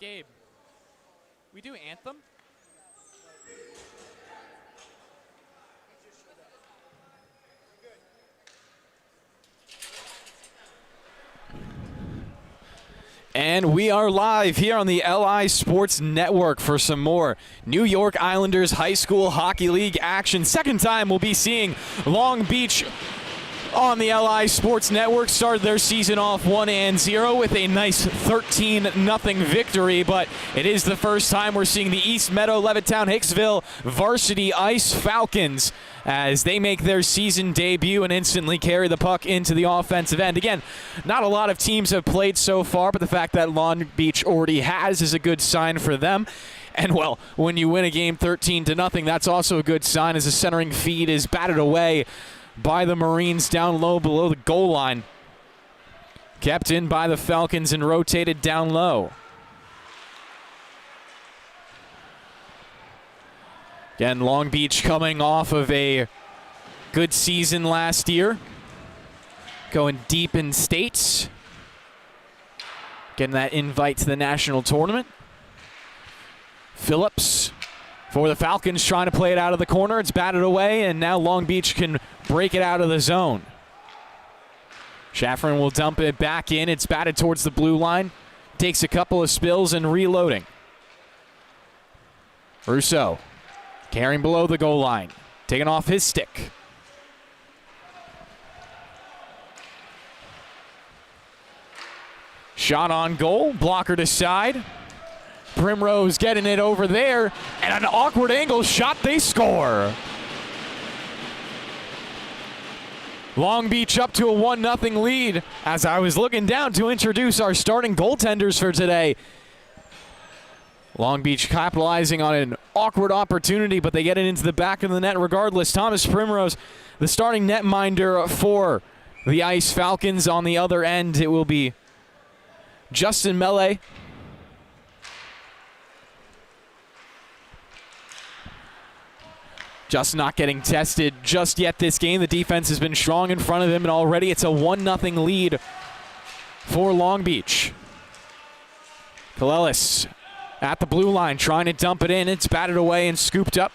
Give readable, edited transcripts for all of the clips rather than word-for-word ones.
Gabe, we do anthem? And we are live here on the LI Sports Network for some more New York Islanders High School Hockey League action. Second time we'll be seeing Long Beach on the LI Sports Network. Started their season off 1-0 with a nice 13-0 victory, but it is the first time we're seeing the East Meadow, Levittown, Hicksville Varsity Ice Falcons as they make their season debut and instantly carry the puck into the offensive end. Again, not a lot of teams have played so far, but the fact that Long Beach already has is a good sign for them. And, well, when you win a game 13-0, that's also a good sign as the centering feed is batted away by the Marines down low below the goal line. Kept in by the Falcons and rotated down low. Again, Long Beach coming off of a good season last year. Going deep in states. Getting that invite to the national tournament. Phillips for the Falcons trying to play it out of the corner. It's batted away, and now Long Beach can break it out of the zone. Schafferin will dump it back in. It's batted towards the blue line. Takes a couple of spills and reloading. Rousseau carrying below the goal line. Taking off his stick. Shot on goal. Blocker to side. Primrose getting it over there. And an awkward angle shot. They score. Long Beach up to a 1-0 lead as I was looking down to introduce our starting goaltenders for today. Long Beach capitalizing on an awkward opportunity, but they get it into the back of the net regardless. Thomas Primrose, the starting netminder for the Ice Falcons. On the other end, it will be Justin Mele. Just not getting tested just yet this game. The defense has been strong in front of him, and already it's a 1-0 lead for Long Beach. Kalelis at the blue line trying to dump it in. It's batted away and scooped up.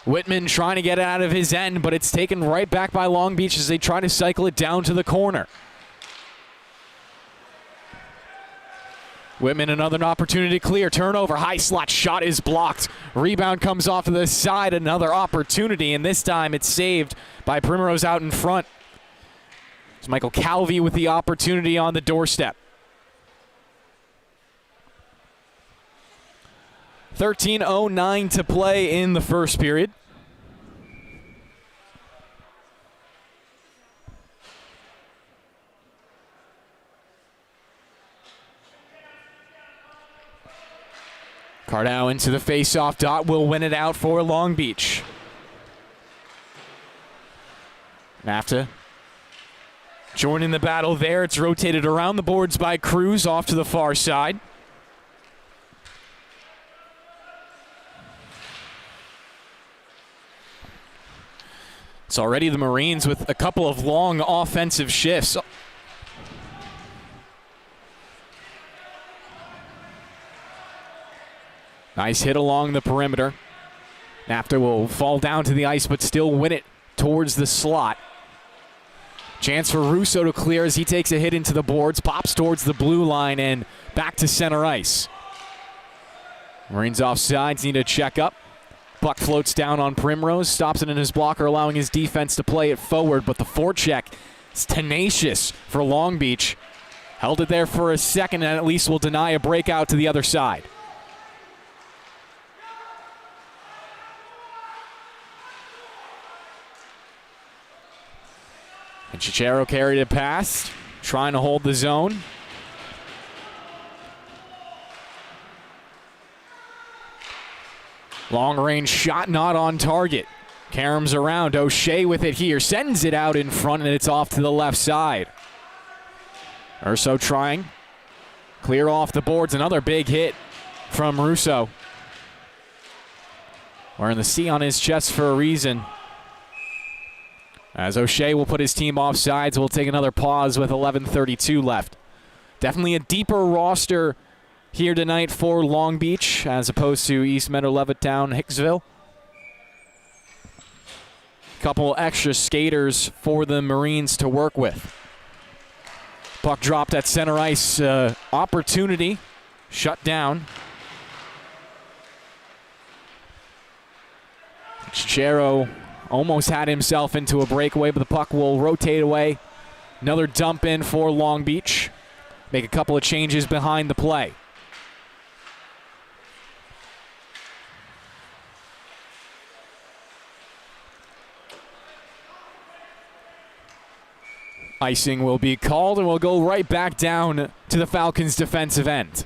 Whitman trying to get it out of his end, but it's taken right back by Long Beach as they try to cycle it down to the corner. Whitman, another opportunity to clear. Turnover, high slot shot is blocked. Rebound comes off to the side, another opportunity, and this time it's saved by Primrose out in front. It's Michael Calvi with the opportunity on the doorstep. 13:09 to play in the first period. Cardau into the face-off dot, will win it out for Long Beach. Nafta joining the battle there. It's rotated around the boards by Cruz off to the far side. It's already the Marines with a couple of long offensive shifts. Nice hit along the perimeter. Nafta will fall down to the ice but still win it towards the slot. Chance for Russo to clear as he takes a hit into the boards, pops towards the blue line and back to center ice. Marines offsides, need to check up. Puck floats down on Primrose, stops it in his blocker, allowing his defense to play it forward, but the forecheck is tenacious for Long Beach. Held it there for a second and at least will deny a breakout to the other side. And Chichero carried it past, trying to hold the zone. Long range shot not on target. Karams around. O'Shea with it here. Sends it out in front and it's off to the left side. Urso trying. Clear off the boards. Another big hit from Russo. Wearing the C on his chest for a reason. As O'Shea will put his team off sides, we'll take another pause with 11:32 left. Definitely a deeper roster here tonight for Long Beach as opposed to East Meadow, Levittown, Hicksville. Couple extra skaters for the Marines to work with. Puck dropped at center ice. Opportunity shut down. Chero almost had himself into a breakaway, but the puck will rotate away. Another dump in for Long Beach. Make a couple of changes behind the play. Icing will be called, and we'll go right back down to the Falcons' defensive end.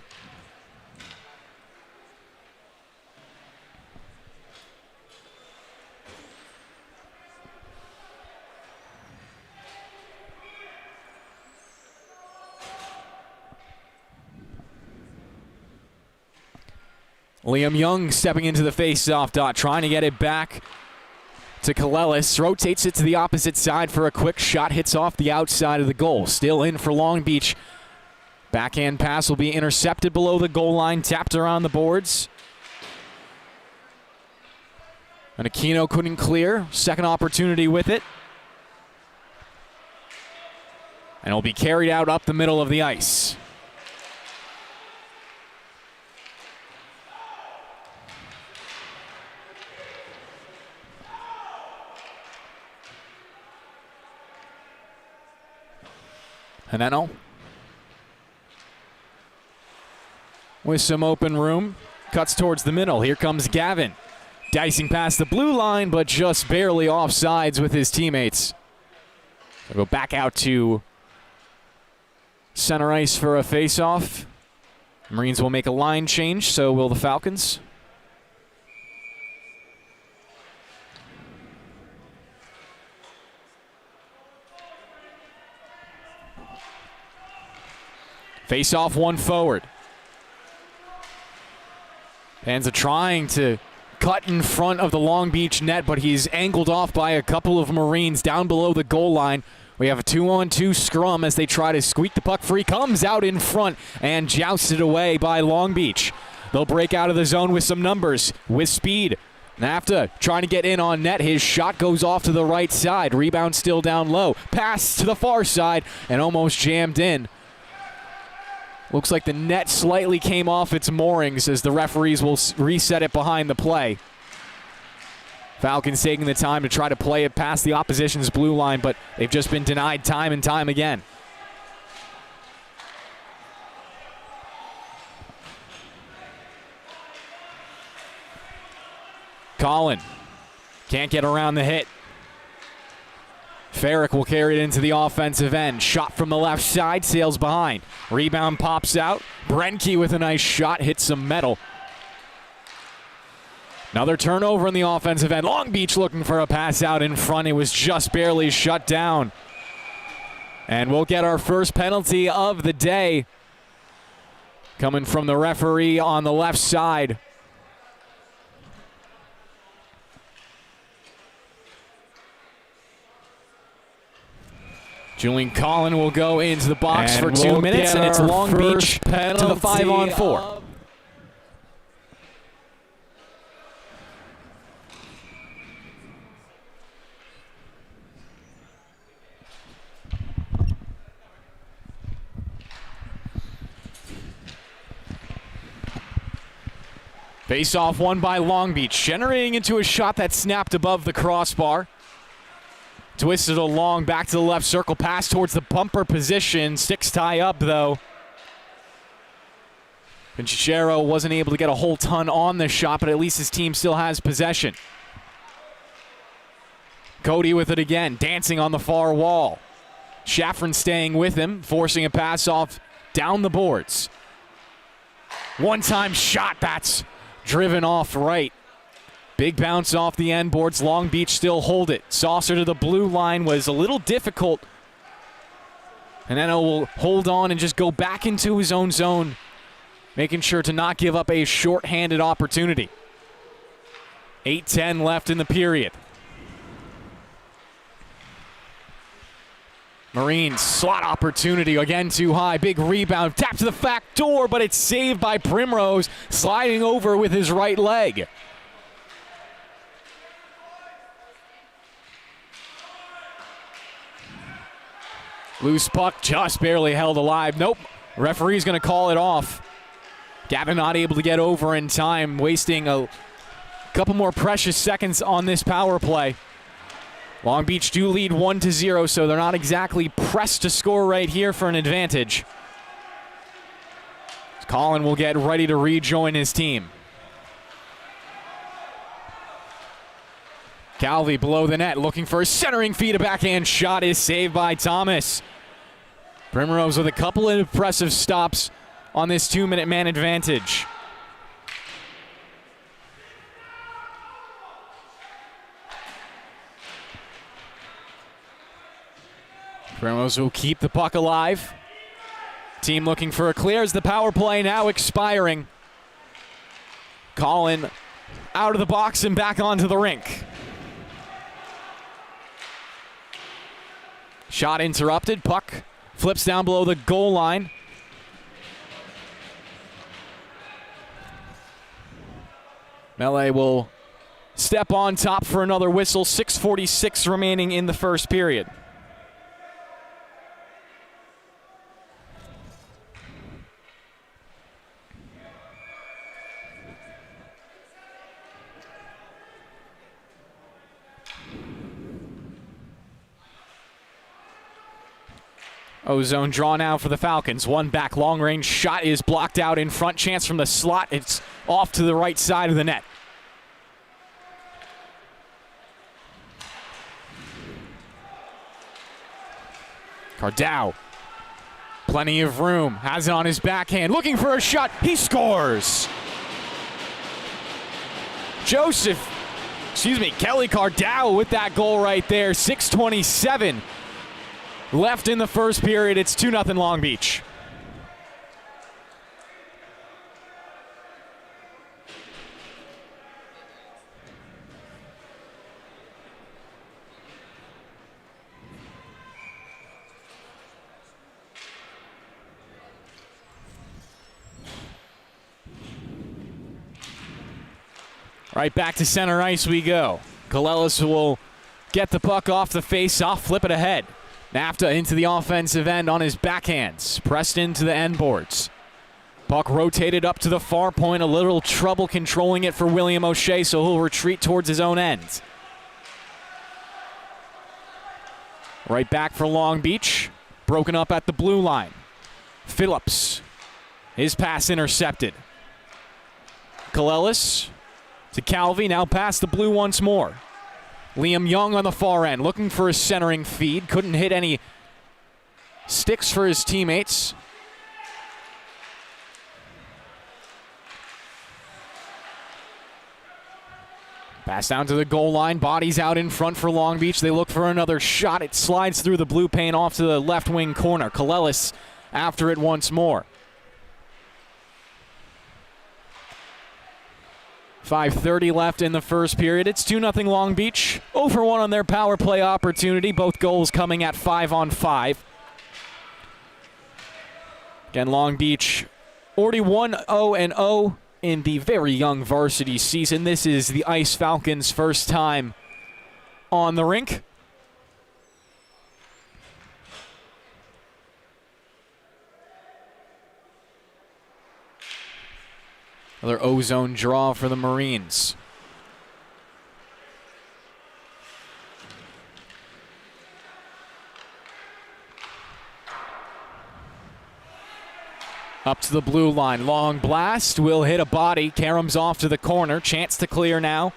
Liam Young stepping into the face-off dot, trying to get it back to Kalelis. Rotates it to the opposite side for a quick shot. Hits off the outside of the goal. Still in for Long Beach. Backhand pass will be intercepted below the goal line. Tapped around the boards. And Aquino couldn't clear. Second opportunity with it. And it'll be carried out up the middle of the ice. Haneno with some open room, cuts towards the middle. Here comes Gavin, dicing past the blue line, but just barely offsides with his teammates. They'll go back out to center ice for a face-off. Marines will make a line change, so will the Falcons. Face off one forward. Panza trying to cut in front of the Long Beach net, but he's angled off by a couple of Marines down below the goal line. We have a 2-on-2 scrum as they try to squeak the puck free. Comes out in front and jousted away by Long Beach. They'll break out of the zone with some numbers, with speed. Nafta trying to get in on net. His shot goes off to the right side. Rebound still down low. Pass to the far side and almost jammed in. Looks like the net slightly came off its moorings as the referees will reset it behind the play. Falcons taking the time to try to play it past the opposition's blue line, but they've just been denied time and time again. Collin can't get around the hit. Farrick will carry it into the offensive end. Shot from the left side, sails behind. Rebound pops out. Brenke with a nice shot, hits some metal. Another turnover in the offensive end. Long Beach looking for a pass out in front. It was just barely shut down. And we'll get our first penalty of the day. Coming from the referee on the left side. Julian Collin will go into the box for 2 minutes, and it's Long Beach to the 5-on-4. Face-off won by Long Beach, generating into a shot that snapped above the crossbar. Twisted along, back to the left circle, pass towards the bumper position. Sticks tie up, though. Pinchero wasn't able to get a whole ton on the shot, but at least his team still has possession. Cody with it again, dancing on the far wall. Shaffron staying with him, forcing a pass off down the boards. One-time shot, that's driven off right. Big bounce off the end boards. Long Beach still hold it. Saucer to the blue line was a little difficult. And then will hold on and just go back into his own zone, making sure to not give up a short-handed opportunity. 8:10 left in the period. Marines slot opportunity, again too high, big rebound, tap to the back door, but it's saved by Primrose, sliding over with his right leg. Loose puck, just barely held alive. Nope, referee's gonna call it off. Gavin not able to get over in time, wasting a couple more precious seconds on this power play. Long Beach do lead 1-0, so they're not exactly pressed to score right here for an advantage. Colin will get ready to rejoin his team. Calvi below the net, looking for a centering feed. A backhand shot is saved by Thomas. Primrose with a couple of impressive stops on this 2-minute man advantage. Primrose will keep the puck alive. Team looking for a clear as the power play now expiring. Colin out of the box and back onto the rink. Shot interrupted. Puck flips down below the goal line. Melee will step on top for another whistle. 6:46 remaining in the first period. Ozone draw now for the Falcons. One back long range shot is blocked out in front. Chance from the slot. It's off to the right side of the net. Cardao. Plenty of room. Has it on his backhand. Looking for a shot. He scores. Kelly Cardao with that goal right there. 6:27 left in the first period. It's 2-0 Long Beach. Right back to center ice we go. Kalelis will get the puck off the face-off, flip it ahead. NAFTA into the offensive end on his backhands. Pressed into the end boards. Puck rotated up to the far point. A little trouble controlling it for William O'Shea, so he'll retreat towards his own end. Right back for Long Beach. Broken up at the blue line. Phillips. His pass intercepted. Kalelis to Calvi, now past the blue once more. Liam Young on the far end, looking for a centering feed. Couldn't hit any sticks for his teammates. Pass down to the goal line, bodies out in front for Long Beach. They look for another shot. It slides through the blue paint off to the left wing corner. Kalelis after it once more. 5:30 left in the first period. It's 2-0 Long Beach. 0-for-1 on their power play opportunity. Both goals coming at 5-on-5. Again, Long Beach already 1-0-0 in the very young varsity season. This is the Ice Falcons' first time on the rink. Another ozone draw for the Marines. Up to the blue line. Long blast will hit a body. Karam's off to the corner. Chance to clear now.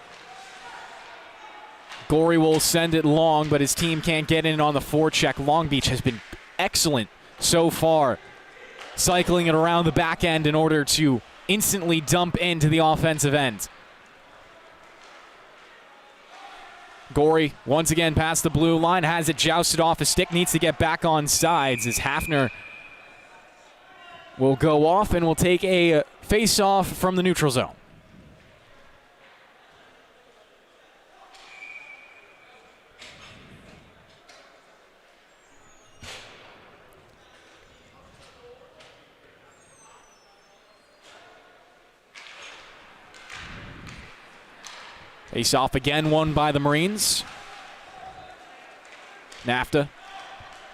Gorey will send it long, but his team can't get in on the forecheck. Long Beach has been excellent so far, cycling it around the back end in order to instantly dump into the offensive end. Gorey once again past the blue line, has it jousted off a stick, needs to get back on sides as Hafner will go off and will take a face-off from the neutral zone. Face off again, won by the Marines. Nafta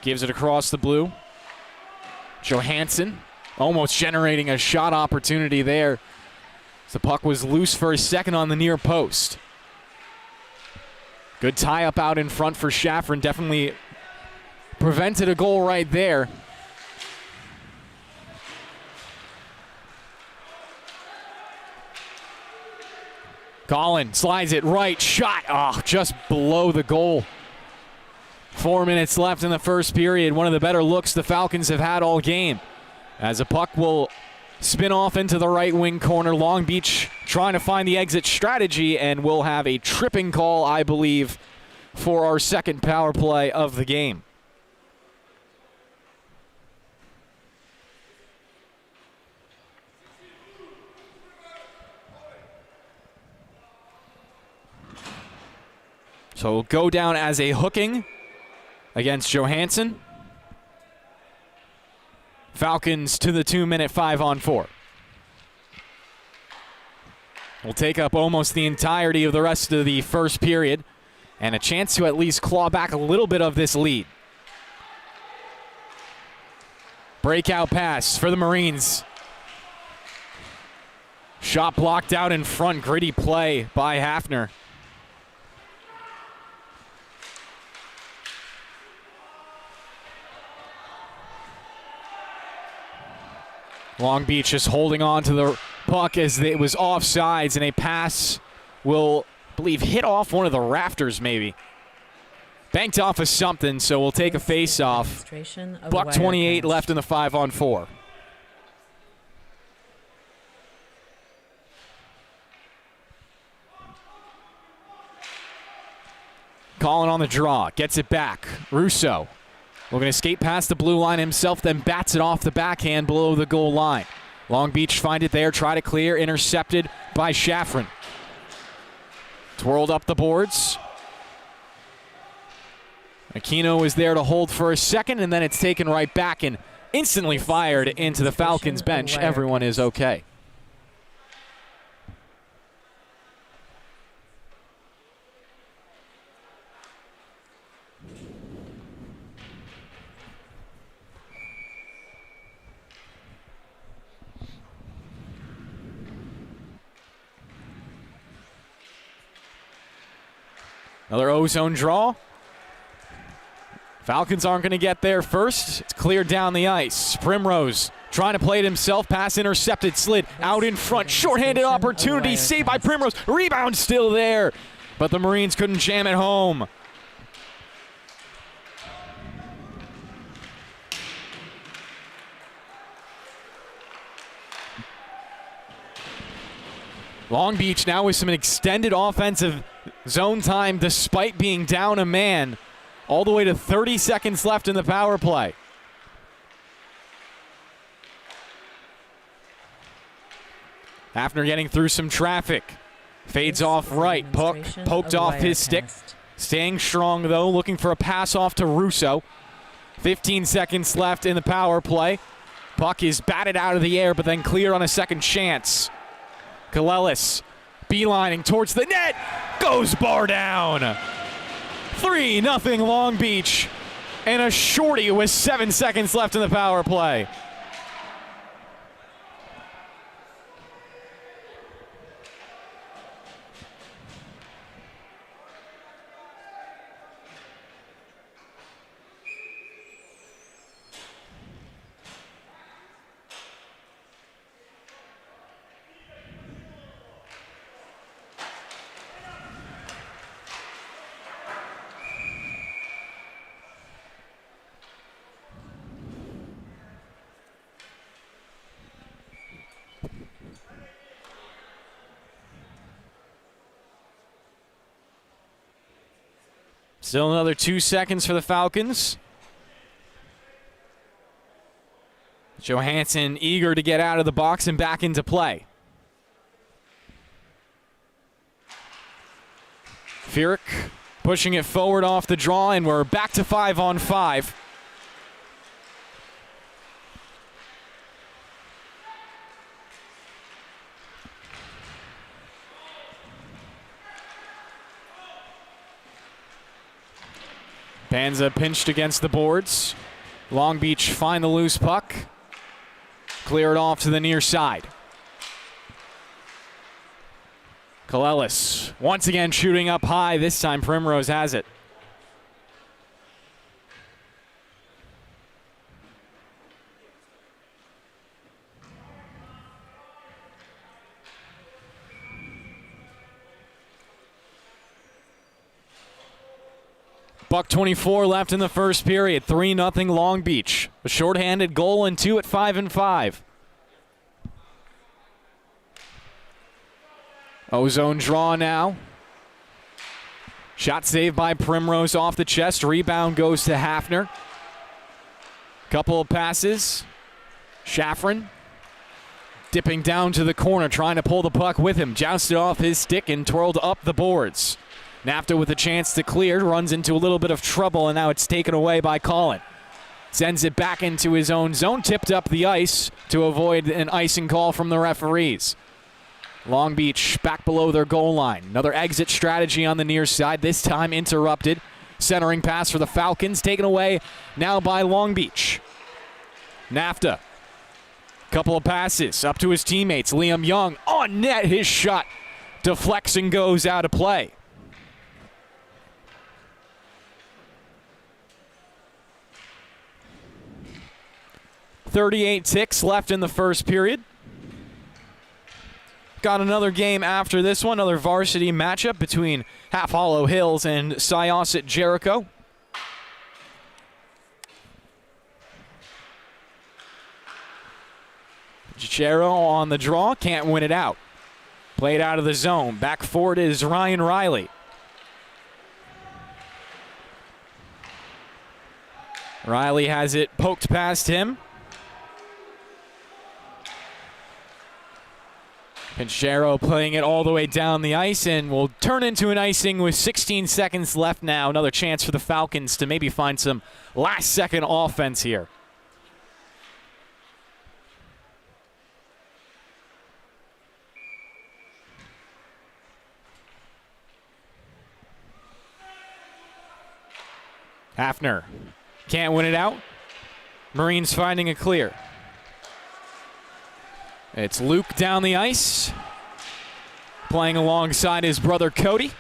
gives it across the blue. Johansson almost generating a shot opportunity there. The puck was loose for a second on the near post. Good tie-up out in front for Schafrin. Definitely prevented a goal right there. Collin slides it right, shot, just below the goal. 4 minutes left in the first period. One of the better looks the Falcons have had all game. As a puck will spin off into the right wing corner. Long Beach trying to find the exit strategy, and we'll have a tripping call, I believe, for our second power play of the game. So it'll go down as a hooking against Johansson. Falcons to the 2-minute 5-on-4. We'll take up almost the entirety of the rest of the first period and a chance to at least claw back a little bit of this lead. Breakout pass for the Marines. Shot blocked out in front. Gritty play by Hafner. Long Beach just holding on to the puck as it was offsides, and a pass will, I believe, hit off one of the rafters maybe. Banked off of something, so we'll take a face-off. Buck 28 left in the 5-on-4. Collin on the draw, gets it back. Russo looking to skate past the blue line himself, then bats it off the backhand below the goal line. Long Beach find it there, try to clear, intercepted by Schafrin. Twirled up the boards. Aquino is there to hold for a second, and then it's taken right back and instantly fired into the Falcons bench. Everyone is okay. Another O-zone draw. Falcons aren't going to get there first. It's cleared down the ice. Primrose trying to play it himself. Pass intercepted, slid out in front. Shorthanded opportunity, saved by Primrose. Rebound still there, but the Marines couldn't jam it home. Long Beach now with some extended offensive zone time despite being down a man, all the way to 30 seconds left in the power play. Hafner getting through some traffic. Fades off right. Poked off his stick. Staying strong, though, looking for a pass off to Russo. 15 seconds left in the power play. Puck is batted out of the air, but then cleared on a second chance. Kalelis beelining towards the net. Goes bar down. 3-0 Long Beach. And a shorty with 7 seconds left in the power play. Still another 2 seconds for the Falcons. Johansson eager to get out of the box and back into play. Furyk pushing it forward off the draw, and we're back to 5-on-5. Panza pinched against the boards. Long Beach find the loose puck. Clear it off to the near side. Kalelis once again shooting up high. This time Primrose has it. $1:24 left in the first period. 3-0 Long Beach. A shorthanded goal and 2 at 5-5. Ozone draw now. Shot saved by Primrose off the chest. Rebound goes to Hafner. Couple of passes. Schafrin dipping down to the corner, trying to pull the puck with him. Jousted off his stick and twirled up the boards. Nafta with a chance to clear, runs into a little bit of trouble, and now it's taken away by Collin. Sends it back into his own zone, tipped up the ice to avoid an icing call from the referees. Long Beach back below their goal line. Another exit strategy on the near side, this time interrupted. Centering pass for the Falcons, taken away now by Long Beach. Nafta, couple of passes up to his teammates. Liam Young on net, his shot deflects and goes out of play. 38 ticks left in the first period. Got another game after this one, another varsity matchup between Half Hollow Hills and Syosset Jericho. Gichero on the draw, can't win it out. Played out of the zone. Back forward is Ryan Riley. Riley has it poked past him. Pinchero playing it all the way down the ice and will turn into an icing with 16 seconds left now. Another chance for the Falcons to maybe find some last-second offense here. Hafner can't win it out. Marines finding a clear. It's Luke down the ice, playing alongside his brother Cody.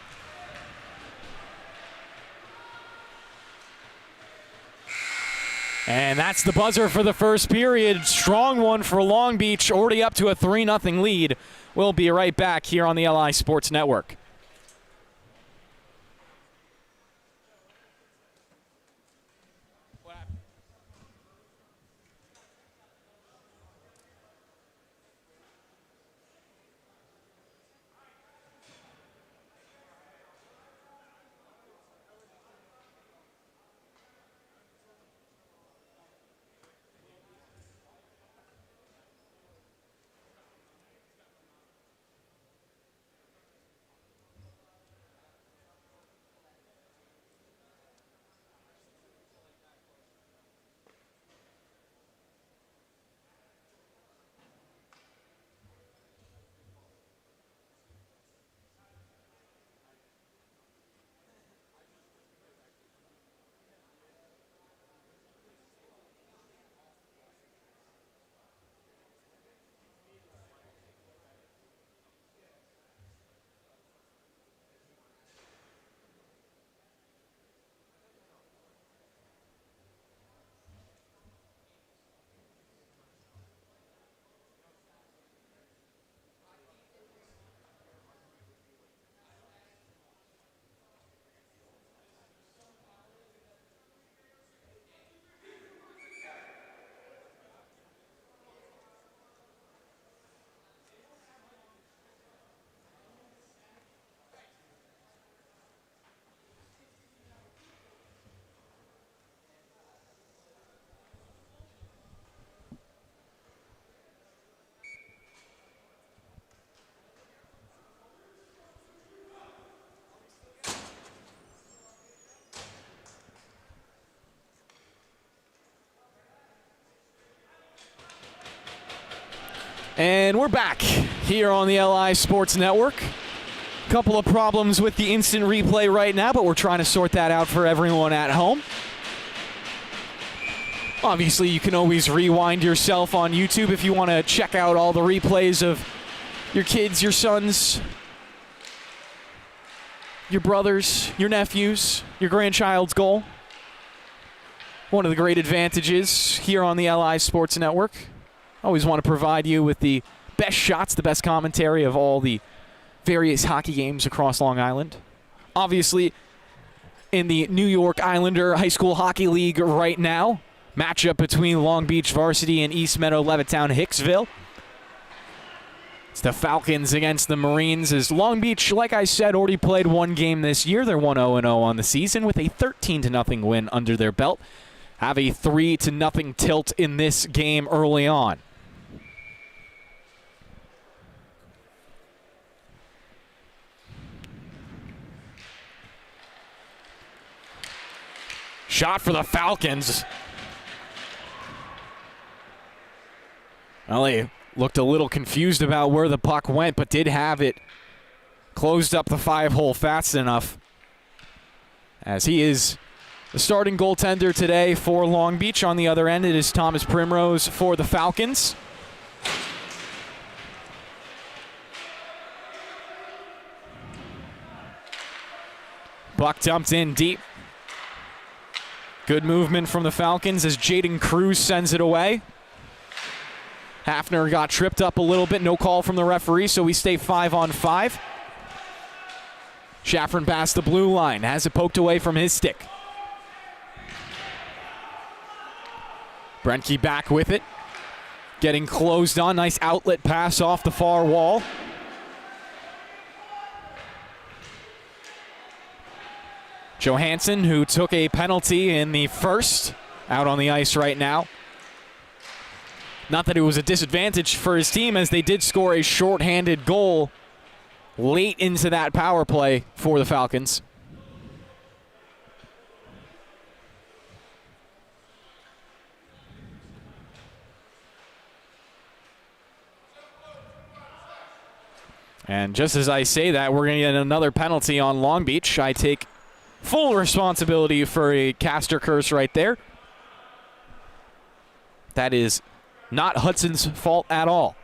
And that's the buzzer for the first period. Strong one for Long Beach, already up to a 3-0 lead. We'll be right back here on the LI Sports Network. And we're back here on the LI Sports Network. Couple of problems with the instant replay right now, but we're trying to sort that out for everyone at home. Obviously, you can always rewind yourself on YouTube if you want to check out all the replays of your kids, your sons, your brothers, your nephews, your grandchild's goal. One of the great advantages here on the LI Sports Network. Always want to provide you with the best shots, the best commentary of all the various hockey games across Long Island. Obviously, in the New York Islander High School Hockey League right now, matchup between Long Beach Varsity and East Meadow, Levittown, Hicksville. It's the Falcons against the Marines, as Long Beach, like I said, already played one game this year. They're 1-0-0 on the season with a 13-0 win under their belt. Have a 3-0 tilt in this game early on. Shot for the Falcons. Well, they looked a little confused about where the puck went, but did have it. Closed up the 5-hole fast enough, as he is the starting goaltender today for Long Beach. On the other end, it is Thomas Primrose for the Falcons. Puck dumped in deep. Good movement from the Falcons as Jaden Cruz sends it away. Hafner got tripped up a little bit. No call from the referee, so we stay 5-on-5. Shaffron past the blue line. Has it poked away from his stick. Brenke back with it. Getting closed on. Nice outlet pass off the far wall. Johansson, who took a penalty in the first, out on the ice right now. Not that it was a disadvantage for his team, as they did score a shorthanded goal late into that power play for the Falcons. And just as I say that, we're going to get another penalty on Long Beach. I take full responsibility for a caster curse right there. That is not Hudson's fault at all.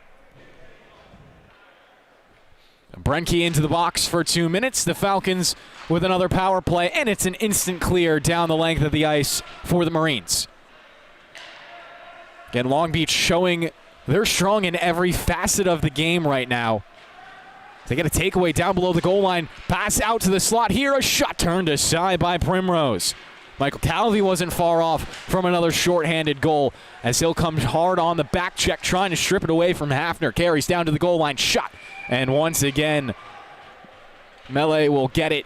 Brenke into the box for 2 minutes. The Falcons with another power play, and it's an instant clear down the length of the ice for the Marines. Again, Long Beach showing they're strong in every facet of the game right now. They get a takeaway down below the goal line. Pass out to the slot here. A shot turned aside by Primrose. Michael Calvi wasn't far off from another shorthanded goal, as he'll come hard on the back check, trying to strip it away from Hafner. Carries down to the goal line. Shot. And once again, Meadow will get it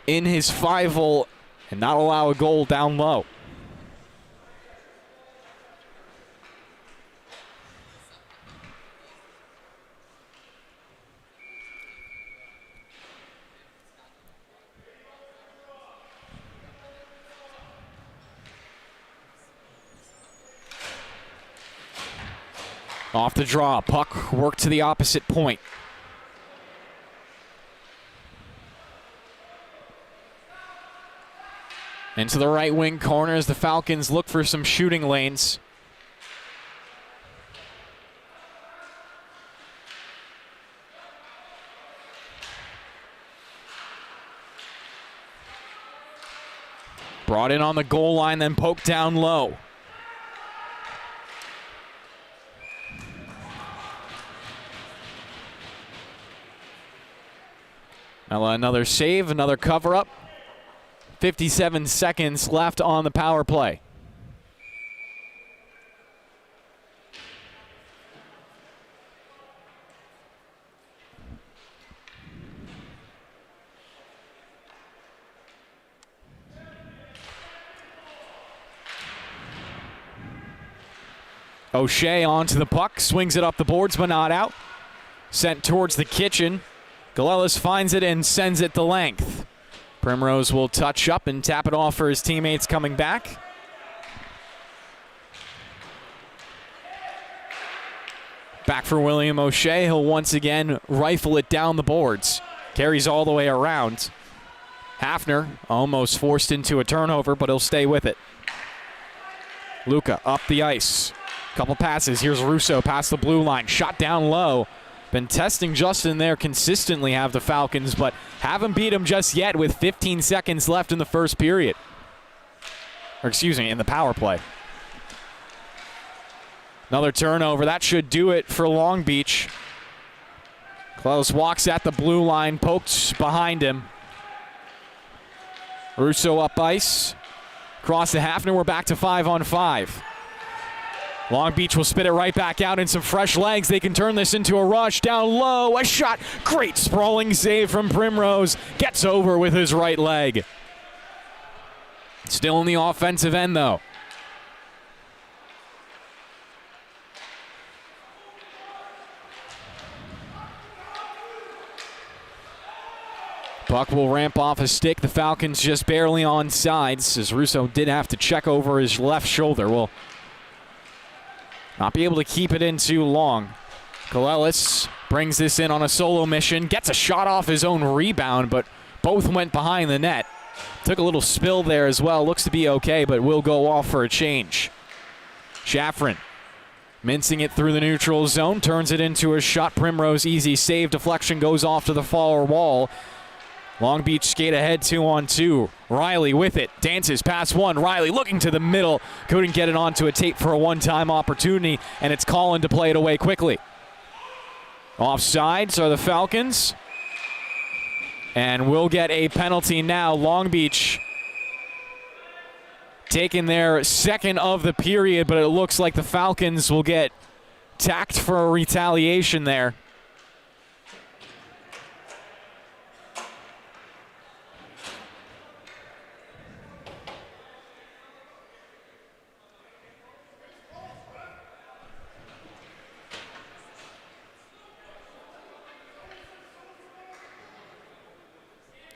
in his 5-hole and not allow a goal down low. Off the draw, puck worked to the opposite point. Into the right wing corner as the Falcons look for some shooting lanes. Brought in on the goal line, then poked down low. Now another save, another cover-up. 57 seconds left on the power play. O'Shea onto the puck, swings it up the boards but not out. Sent towards the kitchen. Galelis finds it and sends it the length. Primrose will touch up and tap it off for his teammates coming back. Back for William O'Shea. He'll once again rifle it down the boards. Carries all the way around. Hafner almost forced into a turnover, but he'll stay with it. Luca up the ice. Couple passes. Here's Russo past the blue line. Shot down low. Been testing Justin there consistently, have the Falcons, but haven't beat him just yet with 15 seconds left in the first period. Or excuse me, in the power play. Another turnover. That should do it for Long Beach. Close walks at the blue line, pokes behind him. Russo up ice. Cross to Hafner. We're back to 5-on-5. Long Beach will spit it right back out in some fresh legs. They can turn this into a rush. Down low, a shot. Great sprawling save from Primrose. Gets over with his right leg. Still in the offensive end, though. Puck will ramp off a stick. The Falcons just barely on sides, as Russo did have to check over his left shoulder. Will not be able to keep it in too long. Kalelis brings this in on a solo mission. Gets a shot off his own rebound, but both went behind the net. Took a little spill there as well. Looks to be okay, but will go off for a change. Shafrin mincing it through the neutral zone. Turns it into a shot. Primrose easy save. Deflection goes off to the far wall. Long Beach skate ahead 2-on-2. Riley with it. Dances past one. Riley looking to the middle. Couldn't get it onto a tape for a one-time opportunity, and it's Collin to play it away quickly. Offsides are the Falcons. And we'll get a penalty now. Long Beach taking their second of the period, but it looks like the Falcons will get tacked for a retaliation there.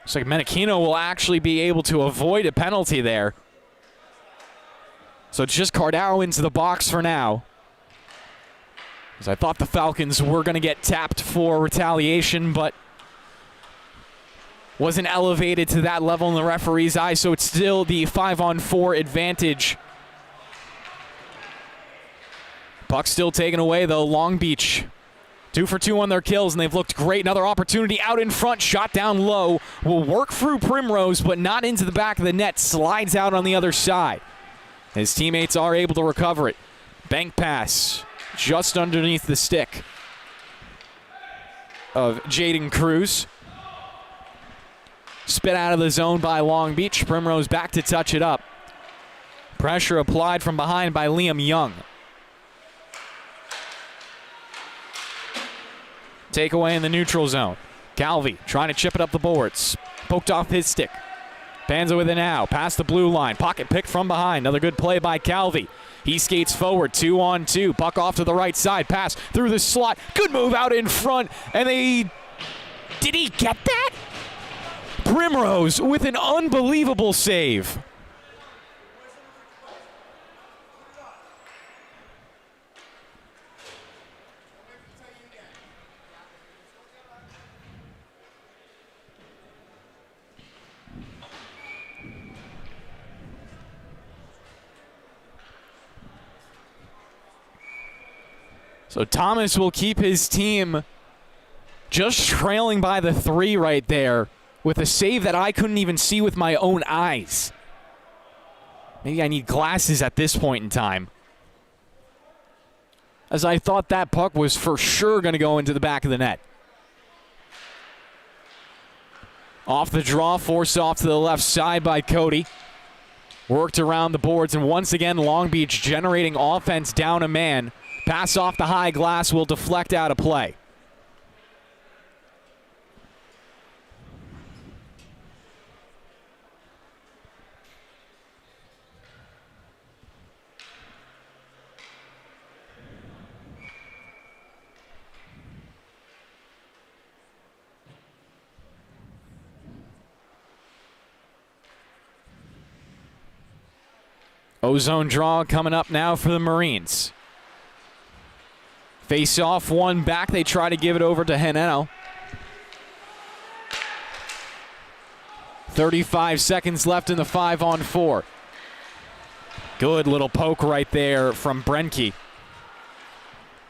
Looks like Menachino will actually be able to avoid a penalty there. So it's just Cardaro into the box for now. Because I thought the Falcons were going to get tapped for retaliation, but wasn't elevated to that level in the referee's eye, so it's still the 5-on-4 advantage. Puck still taken away, though. Long Beach 2 for 2 on their kills, and they've looked great. Another opportunity out in front. Shot down low. Will work through Primrose, but not into the back of the net. Slides out on the other side. His teammates are able to recover it. Bank pass just underneath the stick of Jaden Cruz. Spit out of the zone by Long Beach. Primrose back to touch it up. Pressure applied from behind by Liam Young. Takeaway in the neutral zone. Calvi trying to chip it up the boards. Poked off his stick. Panza with it now. Past the blue line. Pocket pick from behind. Another good play by Calvi. He skates forward. 2-on-2. Puck off to the right side. Pass through the slot. Good move out in front. And did he get that? Primrose with an unbelievable save. So Thomas will keep his team just trailing by the 3 right there with a save that I couldn't even see with my own eyes. Maybe I need glasses at this point in time, as I thought that puck was for sure going to go into the back of the net. Off the draw, forced off to the left side by Cody. Worked around the boards, and once again Long Beach generating offense down a man. Pass off the high glass will deflect out of play. Ozone draw coming up now for the Marines. Face off, one back. They try to give it over to Heneno. 35 seconds left in the 5-on-4. Good little poke right there from Brenke.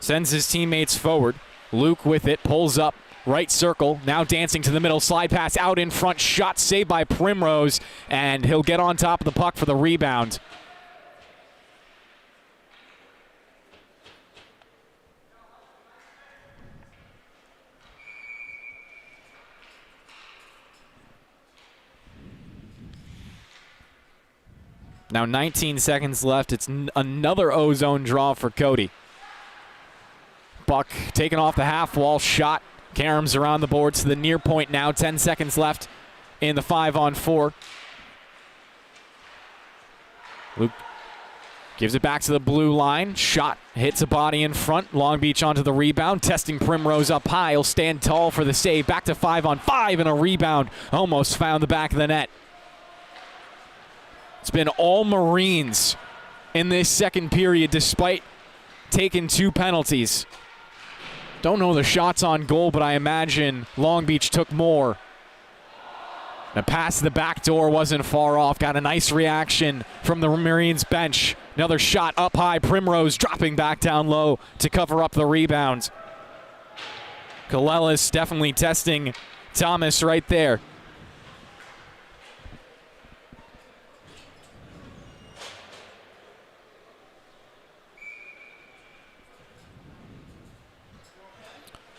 Sends his teammates forward. Luke with it, pulls up, right circle, now dancing to the middle, slide pass out in front, shot saved by Primrose, and he'll get on top of the puck for the rebound. Now 19 seconds left. It's another O-zone draw for Cody. Puck taken off the half wall, shot. Karams around the boards to the near point now. 10 seconds left in the 5-on-4. Luke gives it back to the blue line. Shot hits a body in front. Long Beach onto the rebound. Testing Primrose up high. He'll stand tall for the save. Back to 5-on-5 and a rebound. Almost found the back of the net. It's been all Marines in this second period despite taking 2 penalties. Don't know the shots on goal, but I imagine Long Beach took more. The pass to the back door wasn't far off. Got a nice reaction from the Marines bench. Another shot up high. Primrose dropping back down low to cover up the rebound. Kalelis definitely testing Thomas right there.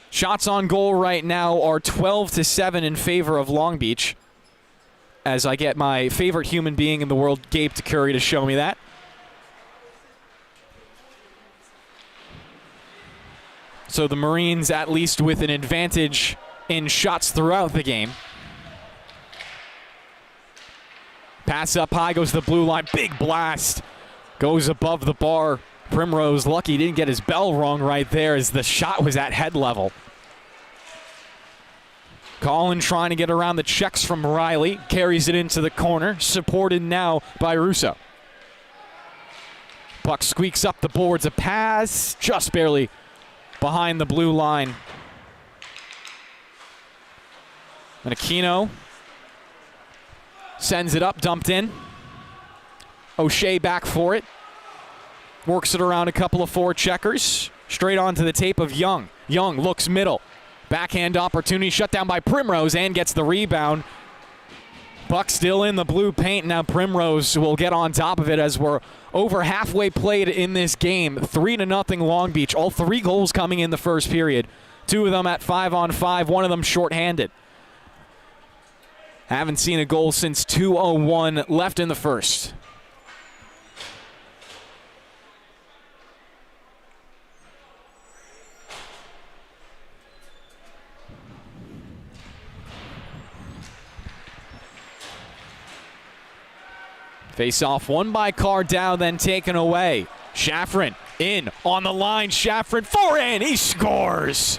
Shots on goal right now are 12-7 in favor of Long Beach. As I get my favorite human being in the world, Gabe DeCurry, to show me that. So the Marines at least with an advantage in shots throughout the game. Pass up high, goes to the blue line. Big blast. Goes above the bar. Primrose lucky he didn't get his bell wrong right there as the shot was at head level. Colin trying to get around the checks from Riley. Carries it into the corner. Supported now by Russo. Puck squeaks up the boards. A pass just barely behind the blue line. And Aquino sends it up, dumped in. O'Shea back for it. Works it around a couple of forecheckers. Straight onto the tape of Young. Young looks middle. Backhand opportunity shut down by Primrose and gets the rebound. Puck still in the blue paint. Now Primrose will get on top of it as we're over halfway played in this game. 3-0 Long Beach. All 3 goals coming in the first period. 2 of them at 5-on-5, 1 of them shorthanded. Haven't seen a goal since 2:01 left in the first. Face off one by Cardell, then taken away. Shaffrin in on the line. Shaffrin forehand. He scores.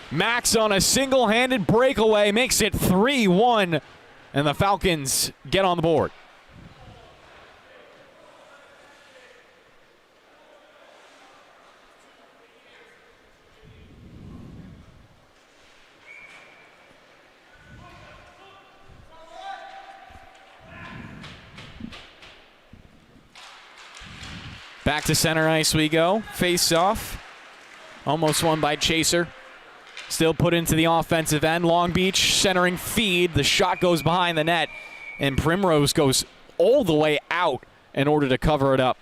Max on a single-handed breakaway makes it 3-1, and the Falcons get on the board. Back to center ice we go. Face off. Almost won by Chaser. Still put into the offensive end. Long Beach centering feed. The shot goes behind the net. And Primrose goes all the way out in order to cover it up.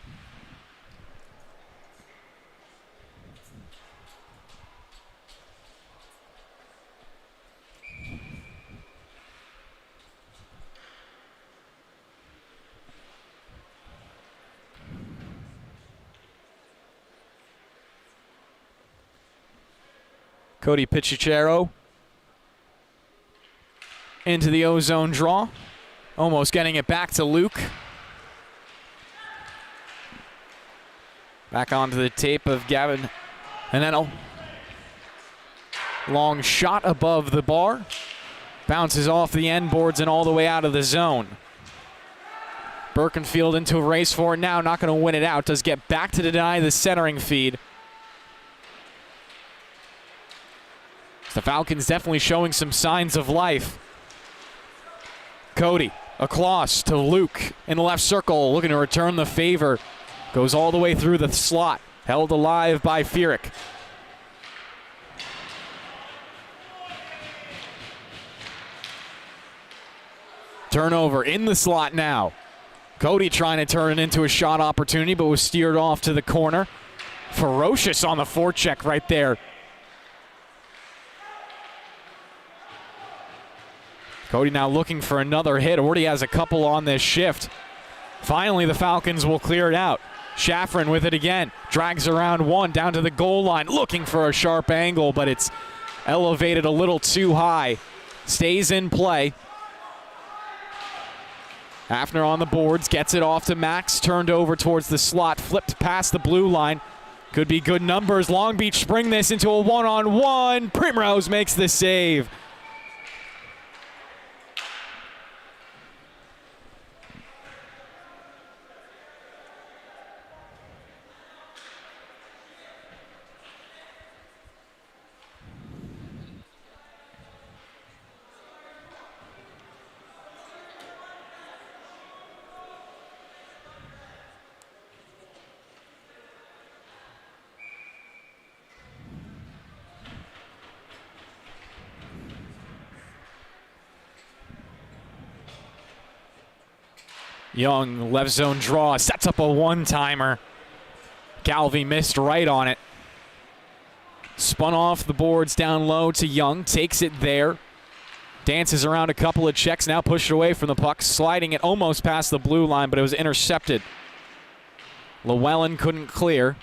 Cody Pichicero into the O-zone draw. Almost getting it back to Luke. Back onto the tape of Gavin Hanettel. Long shot above the bar. Bounces off the end boards and all the way out of the zone. Birkenfield into a race for it now. Not going to win it out. Does get back to deny the centering feed. The Falcons definitely showing some signs of life. Cody across to Luke in the left circle, looking to return the favor. Goes all the way through the slot, held alive by Fierick. Turnover in the slot now. Cody trying to turn it into a shot opportunity, but was steered off to the corner. Ferocious on the forecheck right there. Cody now looking for another hit. Already has a couple on this shift. Finally, the Falcons will clear it out. Schafrin with it again. Drags around one down to the goal line. Looking for a sharp angle, but it's elevated a little too high. Stays in play. Hafner on the boards. Gets it off to Max. Turned over towards the slot. Flipped past the blue line. Could be good numbers. Long Beach spring this into a one-on-one. Primrose makes the save. Young, left zone draw, sets up a one-timer. Calvi missed right on it. Spun off the boards down low to Young, takes it there. Dances around a couple of checks, now pushed away from the puck, sliding it almost past the blue line, but it was intercepted. Llewellyn couldn't clear.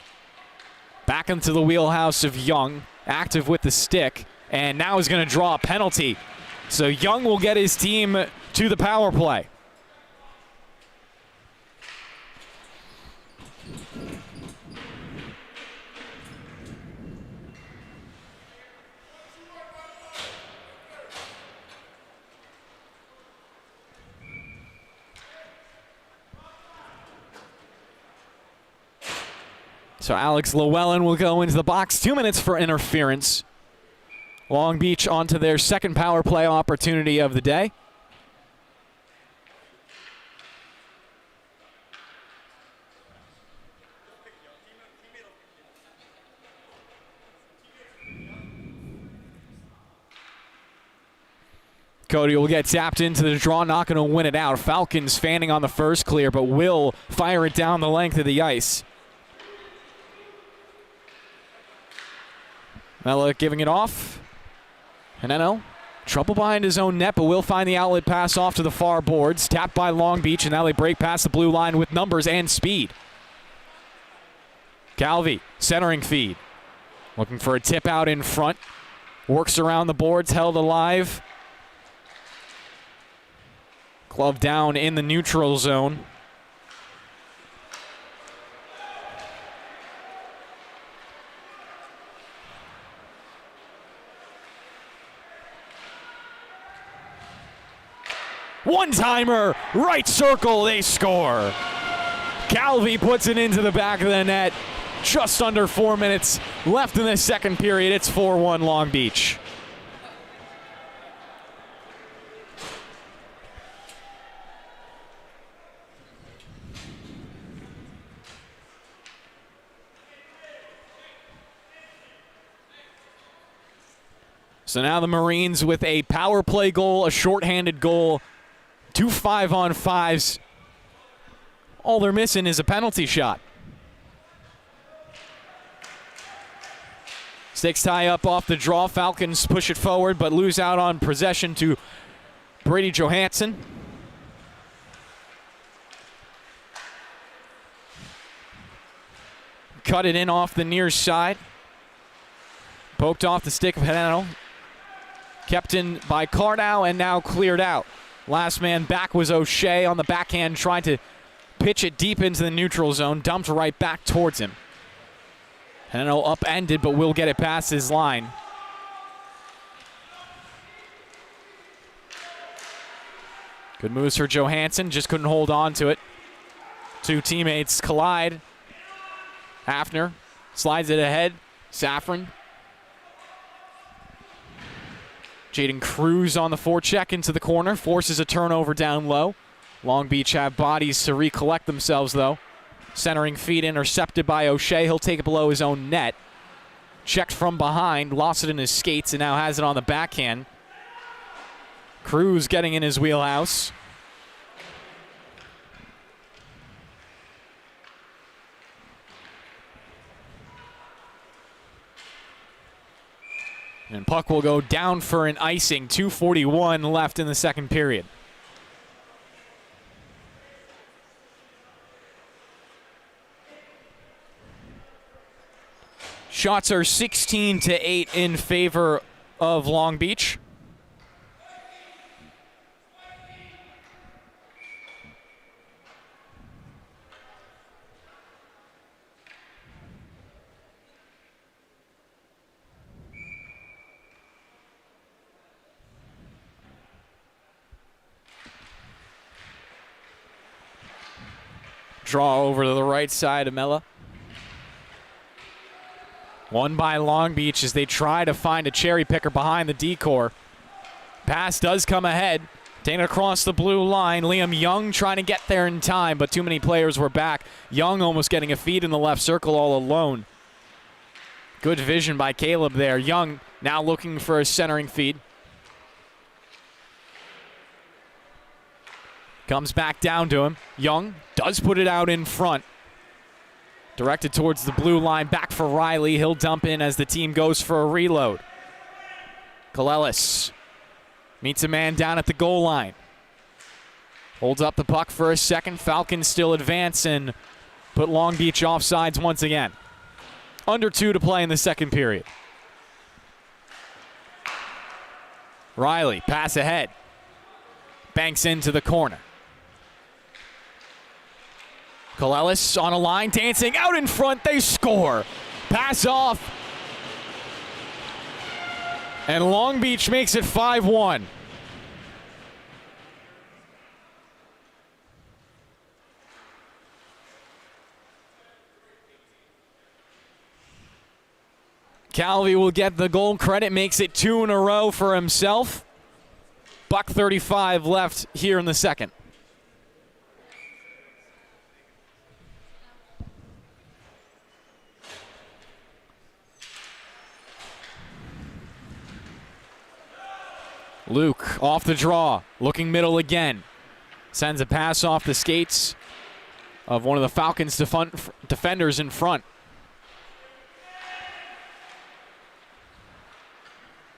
Back into the wheelhouse of Young, active with the stick, and now is going to draw a penalty. So Young will get his team to the power play. So Alex Llewellyn will go into the box. 2 minutes for interference. Long Beach onto their second power play opportunity of the day. Cody will get tapped into the draw, not going to win it out. Falcons fanning on the first clear, but will fire it down the length of the ice. Mella giving it off. Meadow, trouble behind his own net, but will find the outlet pass off to the far boards. Tapped by Long Beach, and now they break past the blue line with numbers and speed. Calvi, centering feed. Looking for a tip out in front. Works around the boards, held alive. Glove down in the neutral zone. One-timer, right circle, they score. Calvi puts it into the back of the net. Just under 4 minutes left in the second period. It's 4-1 Long Beach. So now the Marines with a power play goal, a shorthanded goal, 2 5-on-5s. All they're missing is a penalty shot. Sticks tie up off the draw. Falcons push it forward, but lose out on possession to Brady Johansson. Cut it in off the near side. Poked off the stick of Meadow. Kept in by Cardow and now cleared out. Last man back was O'Shea on the backhand, trying to pitch it deep into the neutral zone. Dumped right back towards him. Meadow upended, but will get it past his line. Good moves for Johansson, just couldn't hold on to it. Two teammates collide. Hafner slides it ahead. Safran Jaden Cruz on the forecheck into the corner, forces a turnover down low. Long Beach have bodies to recollect themselves, though. Centering feed intercepted by O'Shea. He'll take it below his own net. Checked from behind, lost it in his skates, and now has it on the backhand. Cruz getting in his wheelhouse. And puck will go down for an icing. 2:41 left in the second period. Shots are 16-8 in favor of Long Beach. Draw over to the right side of Mella. Won by Long Beach as they try to find a cherry picker behind the decor. Pass does come ahead. Taken across the blue line. Liam Young trying to get there in time, but too many players were back. Young almost getting a feed in the left circle all alone. Good vision by Caleb there. Young now looking for a centering feed. Comes back down to him. Young does put it out in front. Directed towards the blue line, back for Riley. He'll dump in as the team goes for a reload. Kalelis meets a man down at the goal line. Holds up the puck for a second. Falcons still advance and put Long Beach offsides once again. Under 2 to play in the second period. Riley, pass ahead. Banks into the corner. Kalelis on a line, dancing out in front. They score. Pass off. And Long Beach makes it 5-1. Calvi will get the goal credit, makes it 2 in a row for himself. $1:35 left here in the second. Luke off the draw, looking middle again. Sends a pass off the skates of one of the Falcons' defenders in front.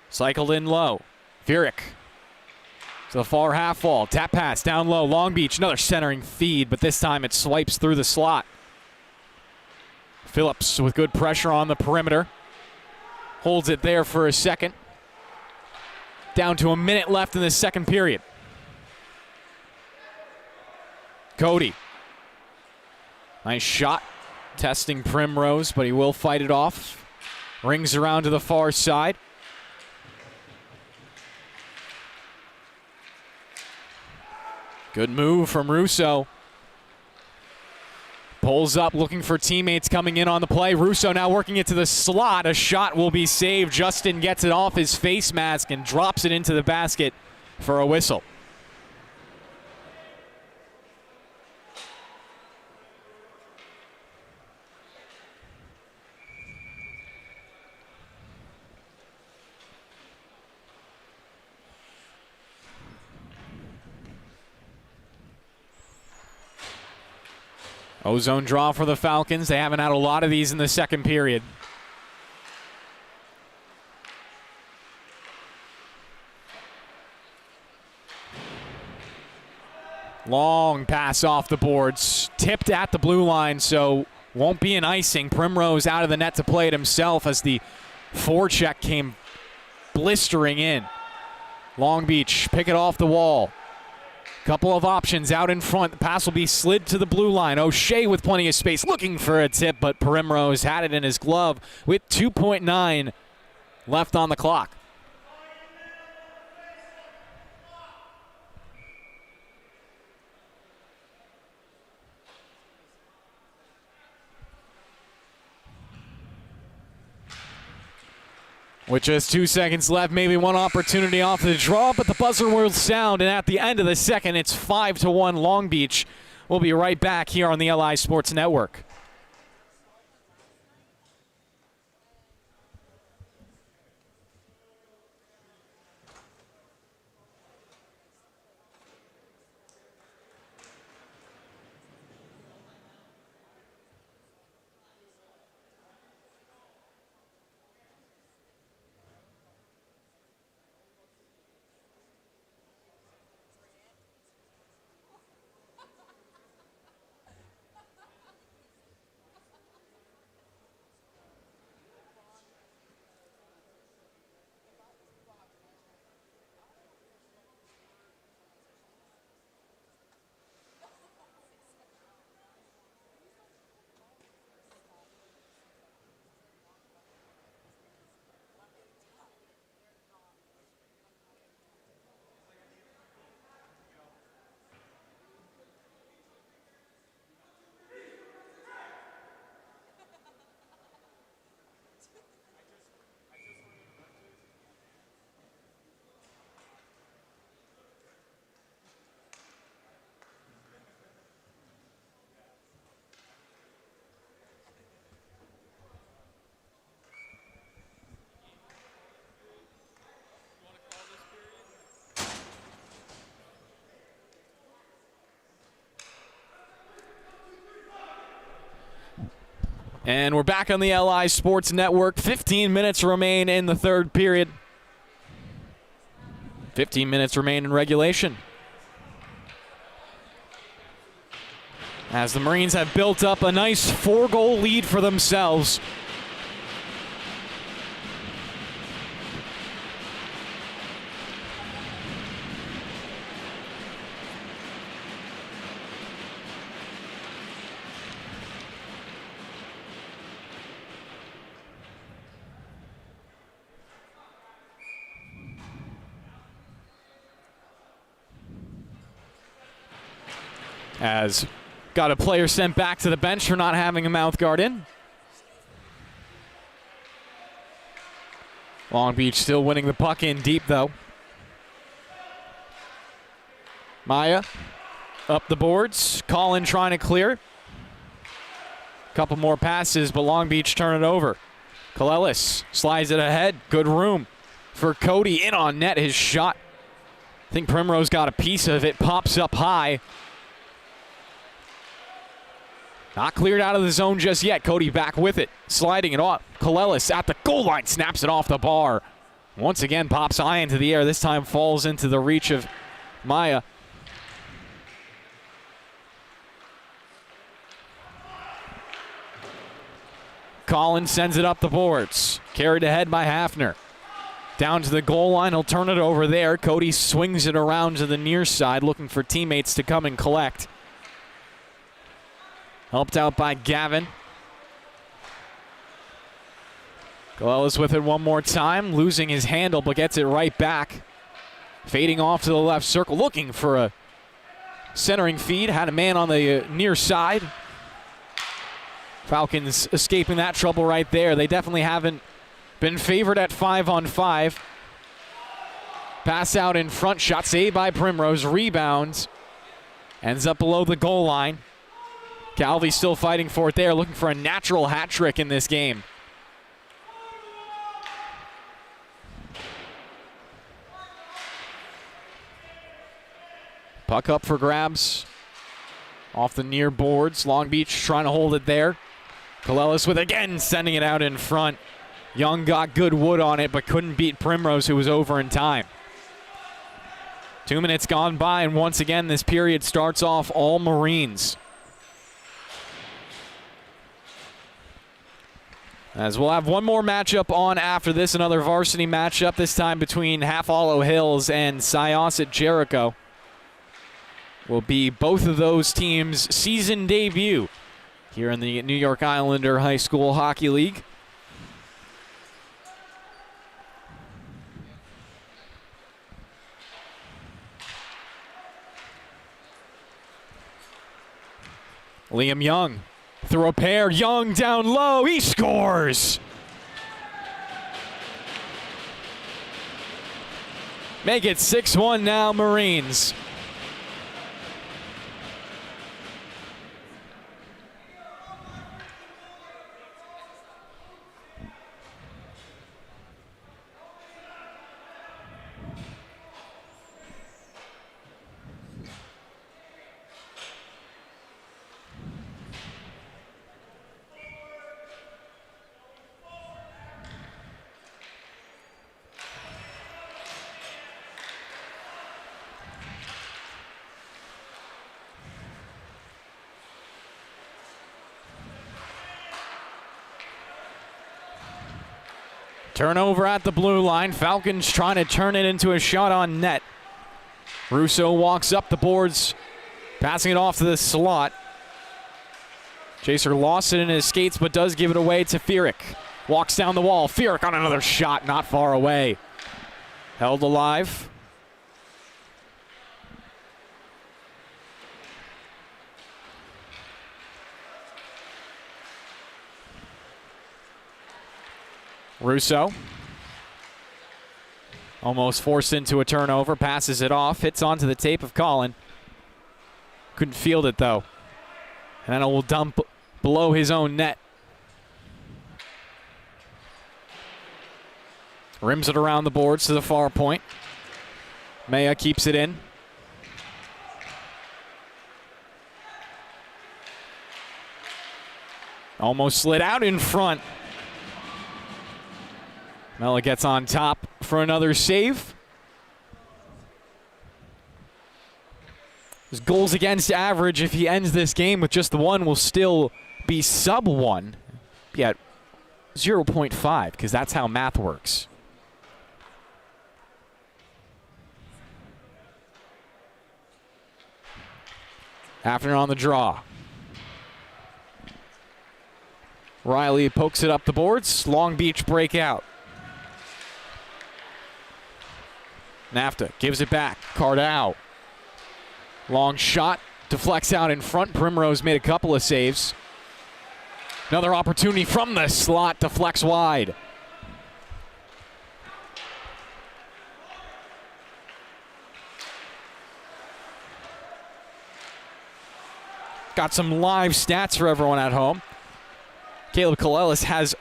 Cycled in low. Furyk to the far half wall. Tap pass down low. Long Beach, another centering feed, but this time it swipes through the slot. Phillips with good pressure on the perimeter. Holds it there for a second. Down to a minute left in the second period. Cody. Nice shot. Testing Primrose, but he will fight it off. Rings around to the far side. Good move from Russo. Pulls up, looking for teammates coming in on the play. Russo now working it to the slot. A shot will be saved. Justin gets it off his face mask and drops it into the basket for a whistle. Ozone draw for the Falcons. They haven't had a lot of these in the second period. Long pass off the boards. Tipped at the blue line, so won't be an icing. Primrose out of the net to play it himself as the forecheck came blistering in. Long Beach pick it off the wall. Couple of options out in front. The pass will be slid to the blue line. O'Shea with plenty of space looking for a tip, but Primrose had it in his glove with 2.9 left on the clock. With just 2 seconds left, maybe one opportunity off the draw, but the buzzer will sound, and at the end of the second, it's 5-1 Long Beach. We'll be right back here on the LI Sports Network. And we're back on the LI Sports Network. 15 minutes remain in the third period. 15 minutes remain in regulation. As the Marines have built up a nice 4-goal lead for themselves. As got a player sent back to the bench for not having a mouth guard in. Long Beach still winning the puck in deep, though. Maya up the boards. Colin trying to clear. Couple more passes, but Long Beach turn it over. Kalelis slides it ahead. Good room for Cody. In on net, his shot. I think Primrose got a piece of it. Pops up high. Not cleared out of the zone just yet. Cody back with it. Sliding it off. Kalelis at the goal line. Snaps it off the bar. Once again pops high into the air. This time falls into the reach of Maya. Collins sends it up the boards. Carried ahead by Hafner. Down to the goal line. He'll turn it over there. Cody swings it around to the near side, looking for teammates to come and collect. Helped out by Gavin. Kalelis with it one more time, losing his handle, but gets it right back. Fading off to the left circle, looking for a centering feed. Had a man on the near side. Falcons escaping that trouble right there. They definitely haven't been favored at 5-on-5. Pass out in front, shot saved by Primrose. Rebounds. Ends up below the goal line. Calvi still fighting for it there, looking for a natural hat trick in this game. Puck up for grabs. Off the near boards. Long Beach trying to hold it there. Kalelis with again sending it out in front. Young got good wood on it, but couldn't beat Primrose, who was over in time. 2 minutes gone by, and once again this period starts off all Marines. As we'll have one more matchup on after this, another varsity matchup, this time between Half Hollow Hills and Syosset Jericho. Will be both of those teams' season debut here in the New York Islander High School Hockey League. Liam Young. Through a pair, Young down low, he scores! Make it 6-1 now, Marines. Turnover at the blue line. Falcons trying to turn it into a shot on net. Russo walks up the boards, passing it off to the slot. Chaser lost it in his skates, but does give it away to Fierick. Walks down the wall. Fierick on another shot, not far away. Held alive. Russo. Almost forced into a turnover, passes it off, hits onto the tape of Colin. Couldn't field it though. And then it will dump below his own net. Rims it around the boards to the far point. Maya keeps it in. Almost slid out in front. Mella gets on top for another save. His goals against average, if he ends this game with just the one, will still be sub 1. Yet 0.5, because that's how math works. Hafner on the draw. Riley pokes it up the boards. Long Beach breakout. Nafta gives it back. Cardau. Long shot. Deflects out in front. Primrose made a couple of saves. Another opportunity from the slot. Deflects wide. Got some live stats for everyone at home. Caleb Kalelis has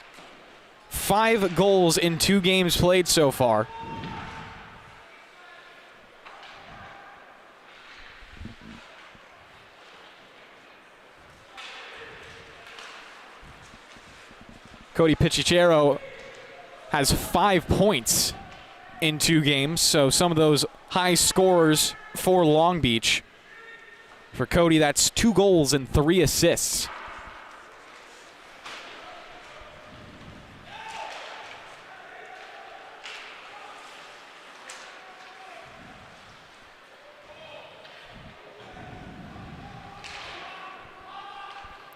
5 goals in 2 games played so far. Cody Pichicero has 5 points in 2 games, so some of those high scores for Long Beach. For Cody, that's 2 goals and 3 assists.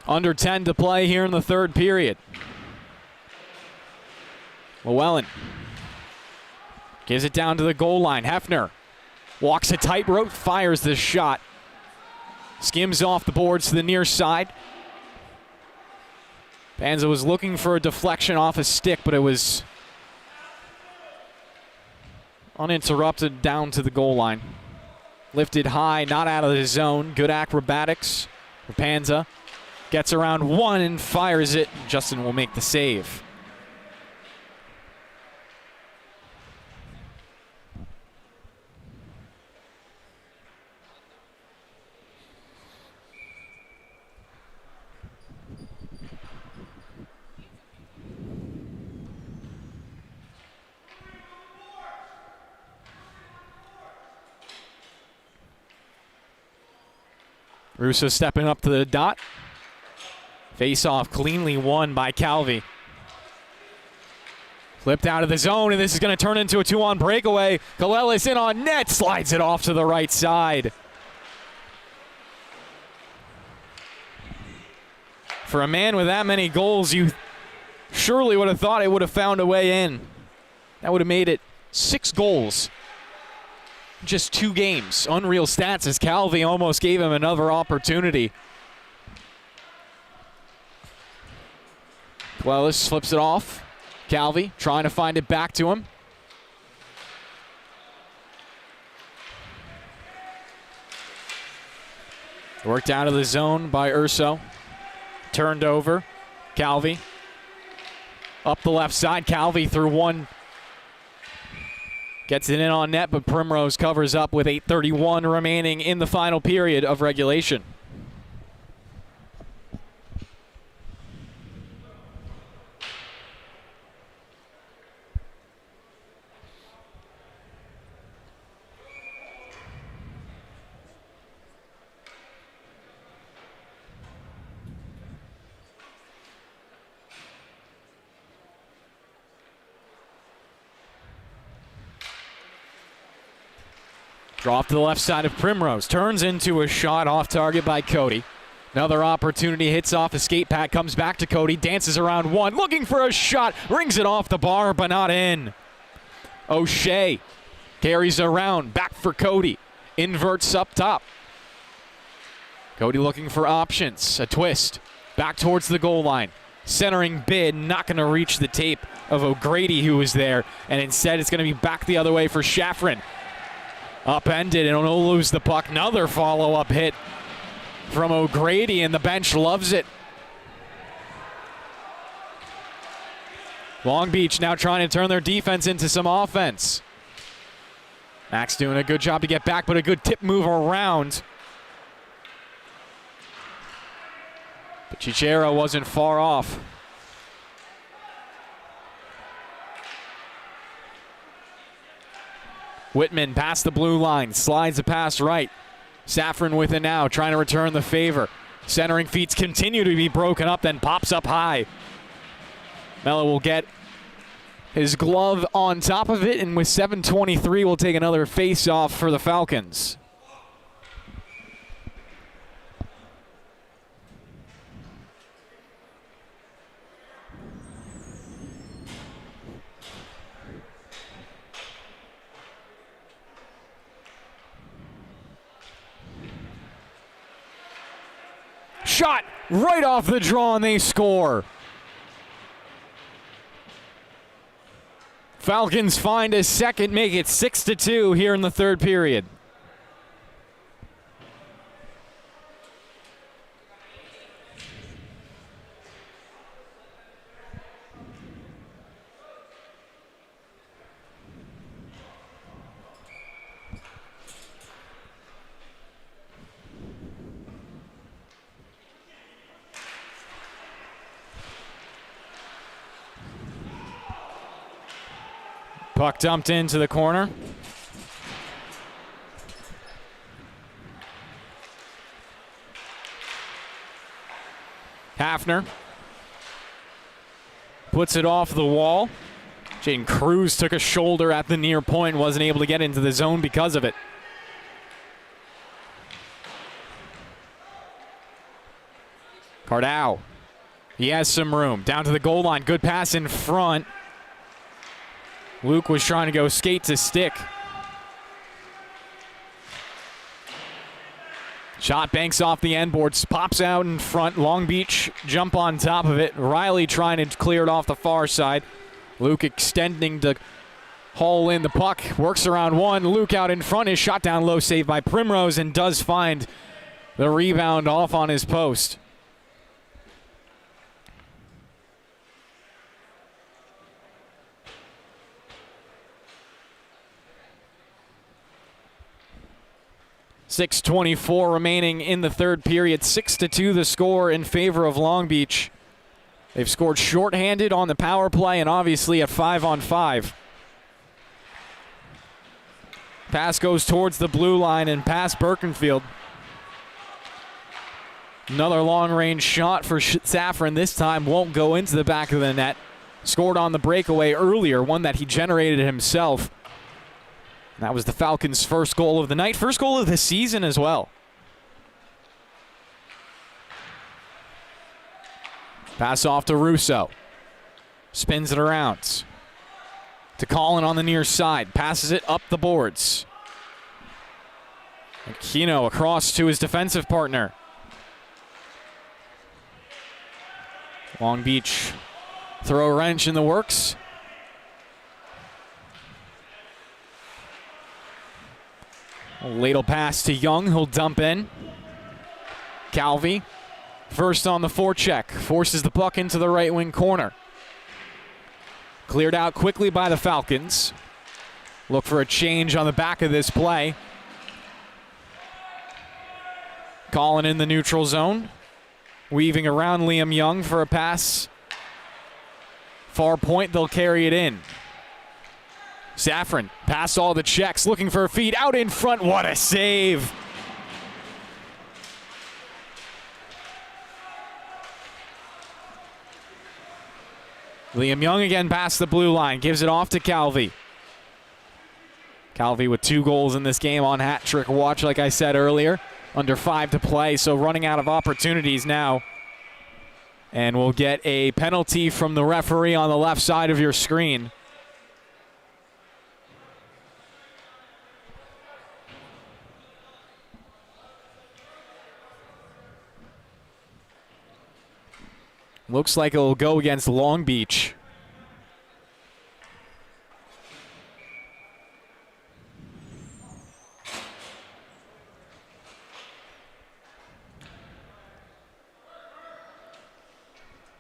Under 10 to play here in the third period. Llewellyn gives it down to the goal line. Hefner walks a tightrope, fires this shot. Skims off the boards to the near side. Panza was looking for a deflection off a stick, but it was uninterrupted down to the goal line. Lifted high, not out of the zone. Good acrobatics for Panza. Gets around one and fires it. Justin will make the save. Russo stepping up to the dot. Face-off cleanly won by Calvi. Flipped out of the zone, and this is going to turn into a 2-on breakaway. Kalelis in on net, slides it off to the right side. For a man with that many goals, you surely would have thought it would have found a way in. That would have made it 6 goals. Just 2 games. Unreal stats as Calvi almost gave him another opportunity. Kalelis flips it off. Calvi trying to find it back to him. Worked out of the zone by Urso. Turned over. Calvi. Up the left side. Calvi through one. Gets it in on net, but Primrose covers up with 8:31 remaining in the final period of regulation. Draw off to the left side of Primrose. Turns into a shot off target by Cody. Another opportunity, hits off a skate pad, comes back to Cody, dances around one, looking for a shot, rings it off the bar, but not in. O'Shea carries around, back for Cody. Inverts up top. Cody looking for options. A twist. Back towards the goal line. Centering bid, not going to reach the tape of O'Grady, who was there, and instead it's going to be back the other way for Shafrin. Upended and don't lose the puck. Another follow-up hit from O'Grady, and the bench loves it. Long Beach now trying to turn their defense into some offense. Max doing a good job to get back, but a good tip move around. But Chichero wasn't far off. Whitman past the blue line, slides the pass right. Safran with it now, trying to return the favor. Centering feats continue to be broken up, then pops up high. Mello will get his glove on top of it, and with 7:23, will take another face-off for the Falcons. Shot right off the draw, and they score. Falcons find a second, make it 6-2 here in the third period. Puck dumped into the corner. Hafner puts it off the wall. Jaden Cruz took a shoulder at the near point, wasn't able to get into the zone because of it. Cardao, he has some room. Down to the goal line, good pass in front. Luke was trying to go skate to stick. Shot banks off the end boards, pops out in front. Long Beach jump on top of it. Riley trying to clear it off the far side. Luke extending to haul in the puck. Works around one. Luke out in front. His shot down low, saved by Primrose, and does find the rebound off on his post. .6:24 remaining in the third period. 6-2 the score in favor of Long Beach. They've scored shorthanded on the power play and obviously at 5-on-5. Pass goes towards the blue line and past Birkenfield. Another long-range shot for Safran. This time won't go into the back of the net. Scored on the breakaway earlier, one that he generated himself. That was the Falcons' first goal of the night, first goal of the season as well. Pass off to Russo. Spins it around. To Collin on the near side. Passes it up the boards. Aquino across to his defensive partner. Long Beach throw a wrench in the works. A ladle pass to Young, who'll dump in. Calvi, first on the forecheck, forces the puck into the right wing corner. Cleared out quickly by the Falcons. Look for a change on the back of this play. Colin in the neutral zone. Weaving around Liam Young for a pass. Far point, they'll carry it in. Safran past all the checks, looking for a feed out in front. What a save! Liam Young again past the blue line, gives it off to Calvi. Calvi with 2 goals in this game on hat trick watch, like I said earlier. Under 5 to play, so running out of opportunities now. And we'll get a penalty from the referee on the left side of your screen. Looks like it'll go against Long Beach.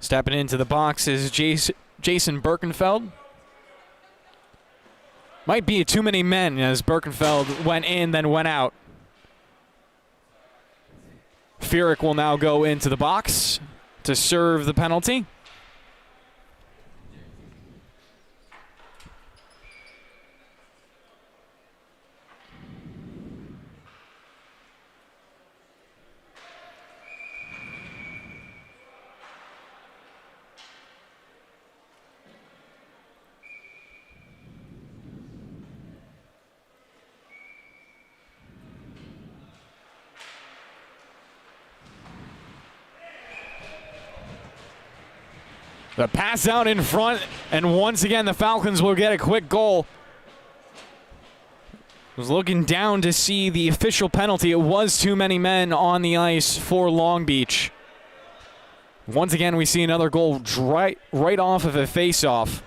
Stepping into the box is Jason Birkenfeld. Might be too many men as Birkenfeld went in, then went out. Furyk will now go into the box to serve the penalty. The pass out in front, and once again the Falcons will get a quick goal. Was looking down to see the official penalty. It was too many men on the ice for Long Beach. Once again, we see another goal right off of a face-off.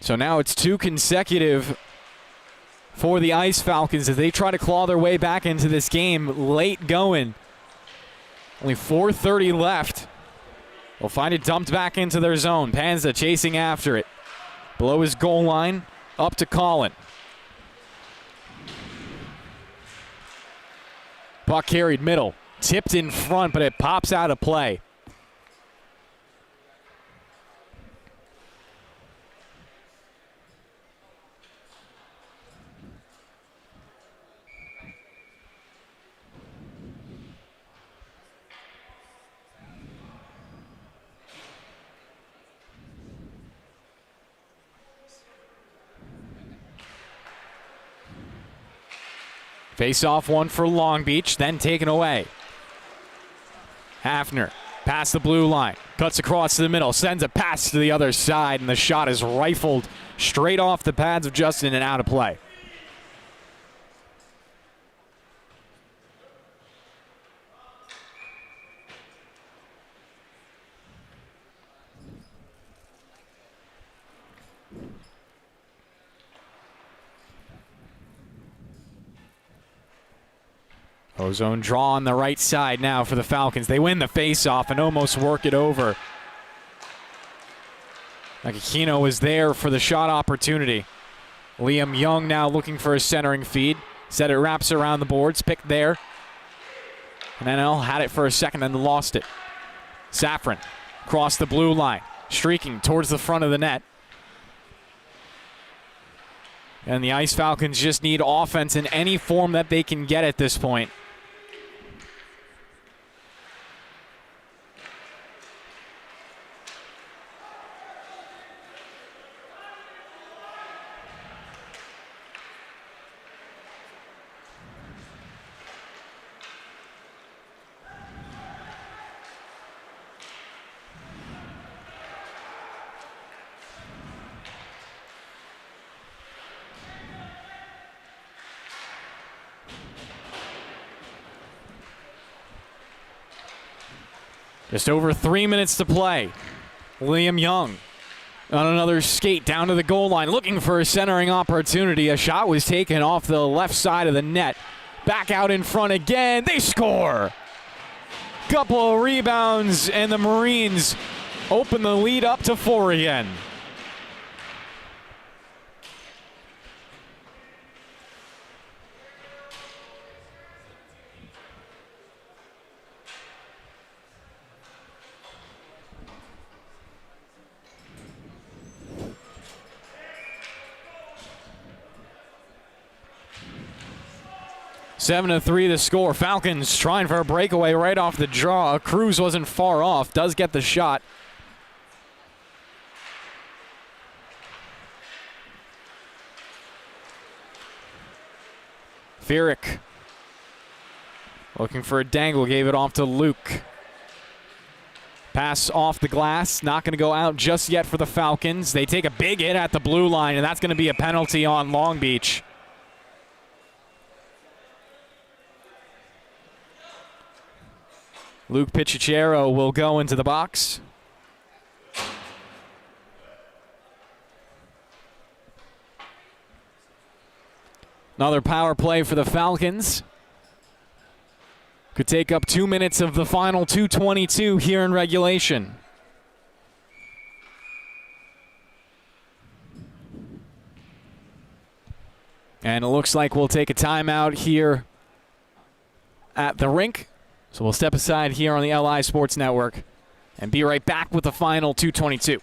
So now it's 2 consecutive for the Ice Falcons as they try to claw their way back into this game. Late going. Only 4:30 left. They'll find it dumped back into their zone. Panza chasing after it. Below his goal line, up to Colin. Puck carried middle. Tipped in front, but it pops out of play. Face-off one for Long Beach, then taken away. Hafner past the blue line, cuts across to the middle, sends a pass to the other side, and the shot is rifled straight off the pads of Justin and out of play. Ozone draw on the right side now for the Falcons. They win the face-off and almost work it over. Nakakino was there for the shot opportunity. Liam Young now looking for a centering feed. Said it wraps around the boards, picked there. And NL had it for a second, then lost it. Safran crossed the blue line, streaking towards the front of the net. And the Ice Falcons just need offense in any form that they can get at this point. Just over 3 minutes to play. Liam Young On another skate down to the goal line, looking for a centering opportunity. A shot was taken off the left side of the net. Back out in front again. They score. Couple of rebounds, and the Marines open the lead up to 4 again. Seven to 3 the score. Falcons trying for a breakaway right off the draw. Cruz wasn't far off. Does get the shot. Fierick looking for a dangle. Gave it off to Luke. Pass off the glass. Not going to go out just yet for the Falcons. They take a big hit at the blue line, and that's going to be a penalty on Long Beach. Luke Pichicero will go into the box. Another power play for the Falcons. Could take up 2 minutes of the final 2:22 here in regulation. And it looks like we'll take a timeout here at the rink. So we'll step aside here on the LI Sports Network and be right back with the final 2:22.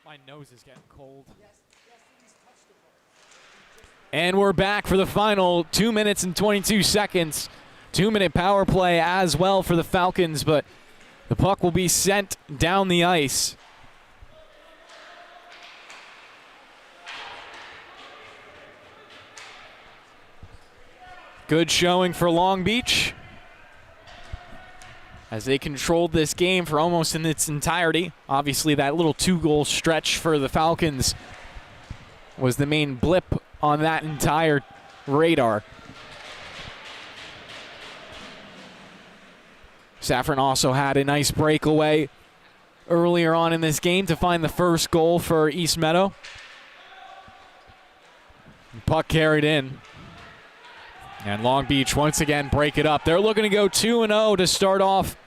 My nose is getting cold. And we're back for the final 2 minutes and 22 seconds. 2-minute power play as well for the Falcons, but the puck will be sent down the ice. Good showing for Long Beach as they controlled this game for almost in its entirety. Obviously, that little 2-goal stretch for the Falcons was the main blip on that entire radar. Saffron also had a nice breakaway earlier on in this game to find the first goal for East Meadow. Puck carried in. And Long Beach once again break it up. They're looking to go 2-0 to start off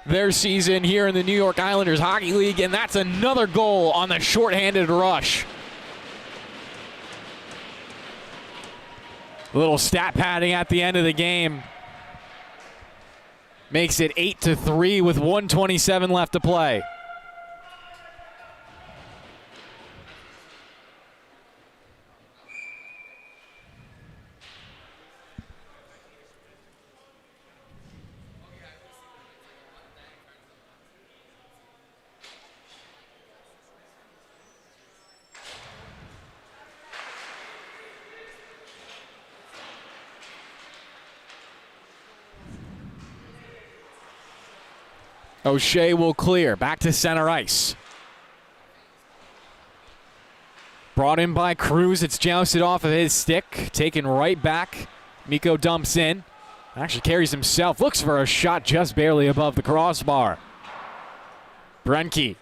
their season here in the New York Islanders Hockey League, and that's another goal on the shorthanded rush. A little stat padding at the end of the game makes it 8-3 with 1:27 left to play. O'Shea will clear. Back to center ice. Brought in by Cruz. It's jousted off of his stick. Taken right back. Mikko dumps in. Actually carries himself. Looks for a shot just barely above the crossbar. Brenke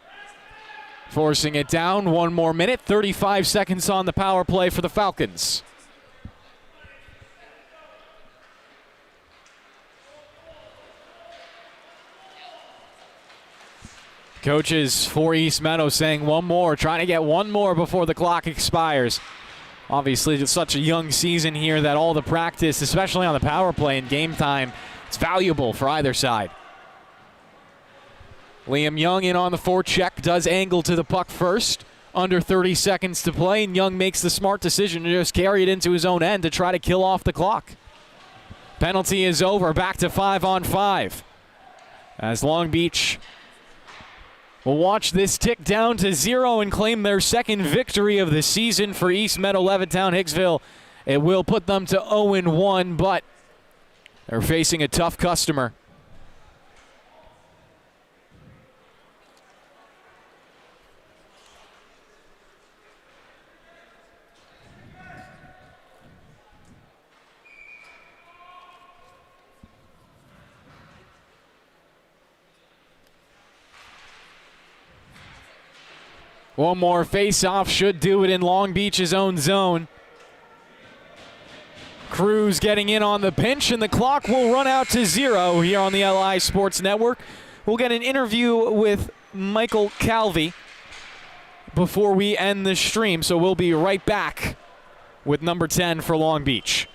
forcing it down. 1 more minute. 35 seconds on the power play for the Falcons. Coaches for East Meadow saying 1 more, trying to get 1 more before the clock expires. Obviously, it's such a young season here that all the practice, especially on the power play and game time, It's valuable for either side. Liam Young in on the forecheck, does angle to the puck first. Under 30 seconds to play, and Young makes the smart decision to just carry it into his own end to try to kill off the clock. Penalty is over, back to 5-on-5. As Long Beach will watch this tick down to 0 and claim their second victory of the season for East Meadow, Levittown, Hicksville. It will put them to 0-1, but they're facing a tough customer. One more face-off should do it in Long Beach's own zone. Cruz getting in on the pinch, and the clock will run out to 0 here on the LI Sports Network. We'll get an interview with Michael Calvi before we end the stream, so we'll be right back with number 10 for Long Beach.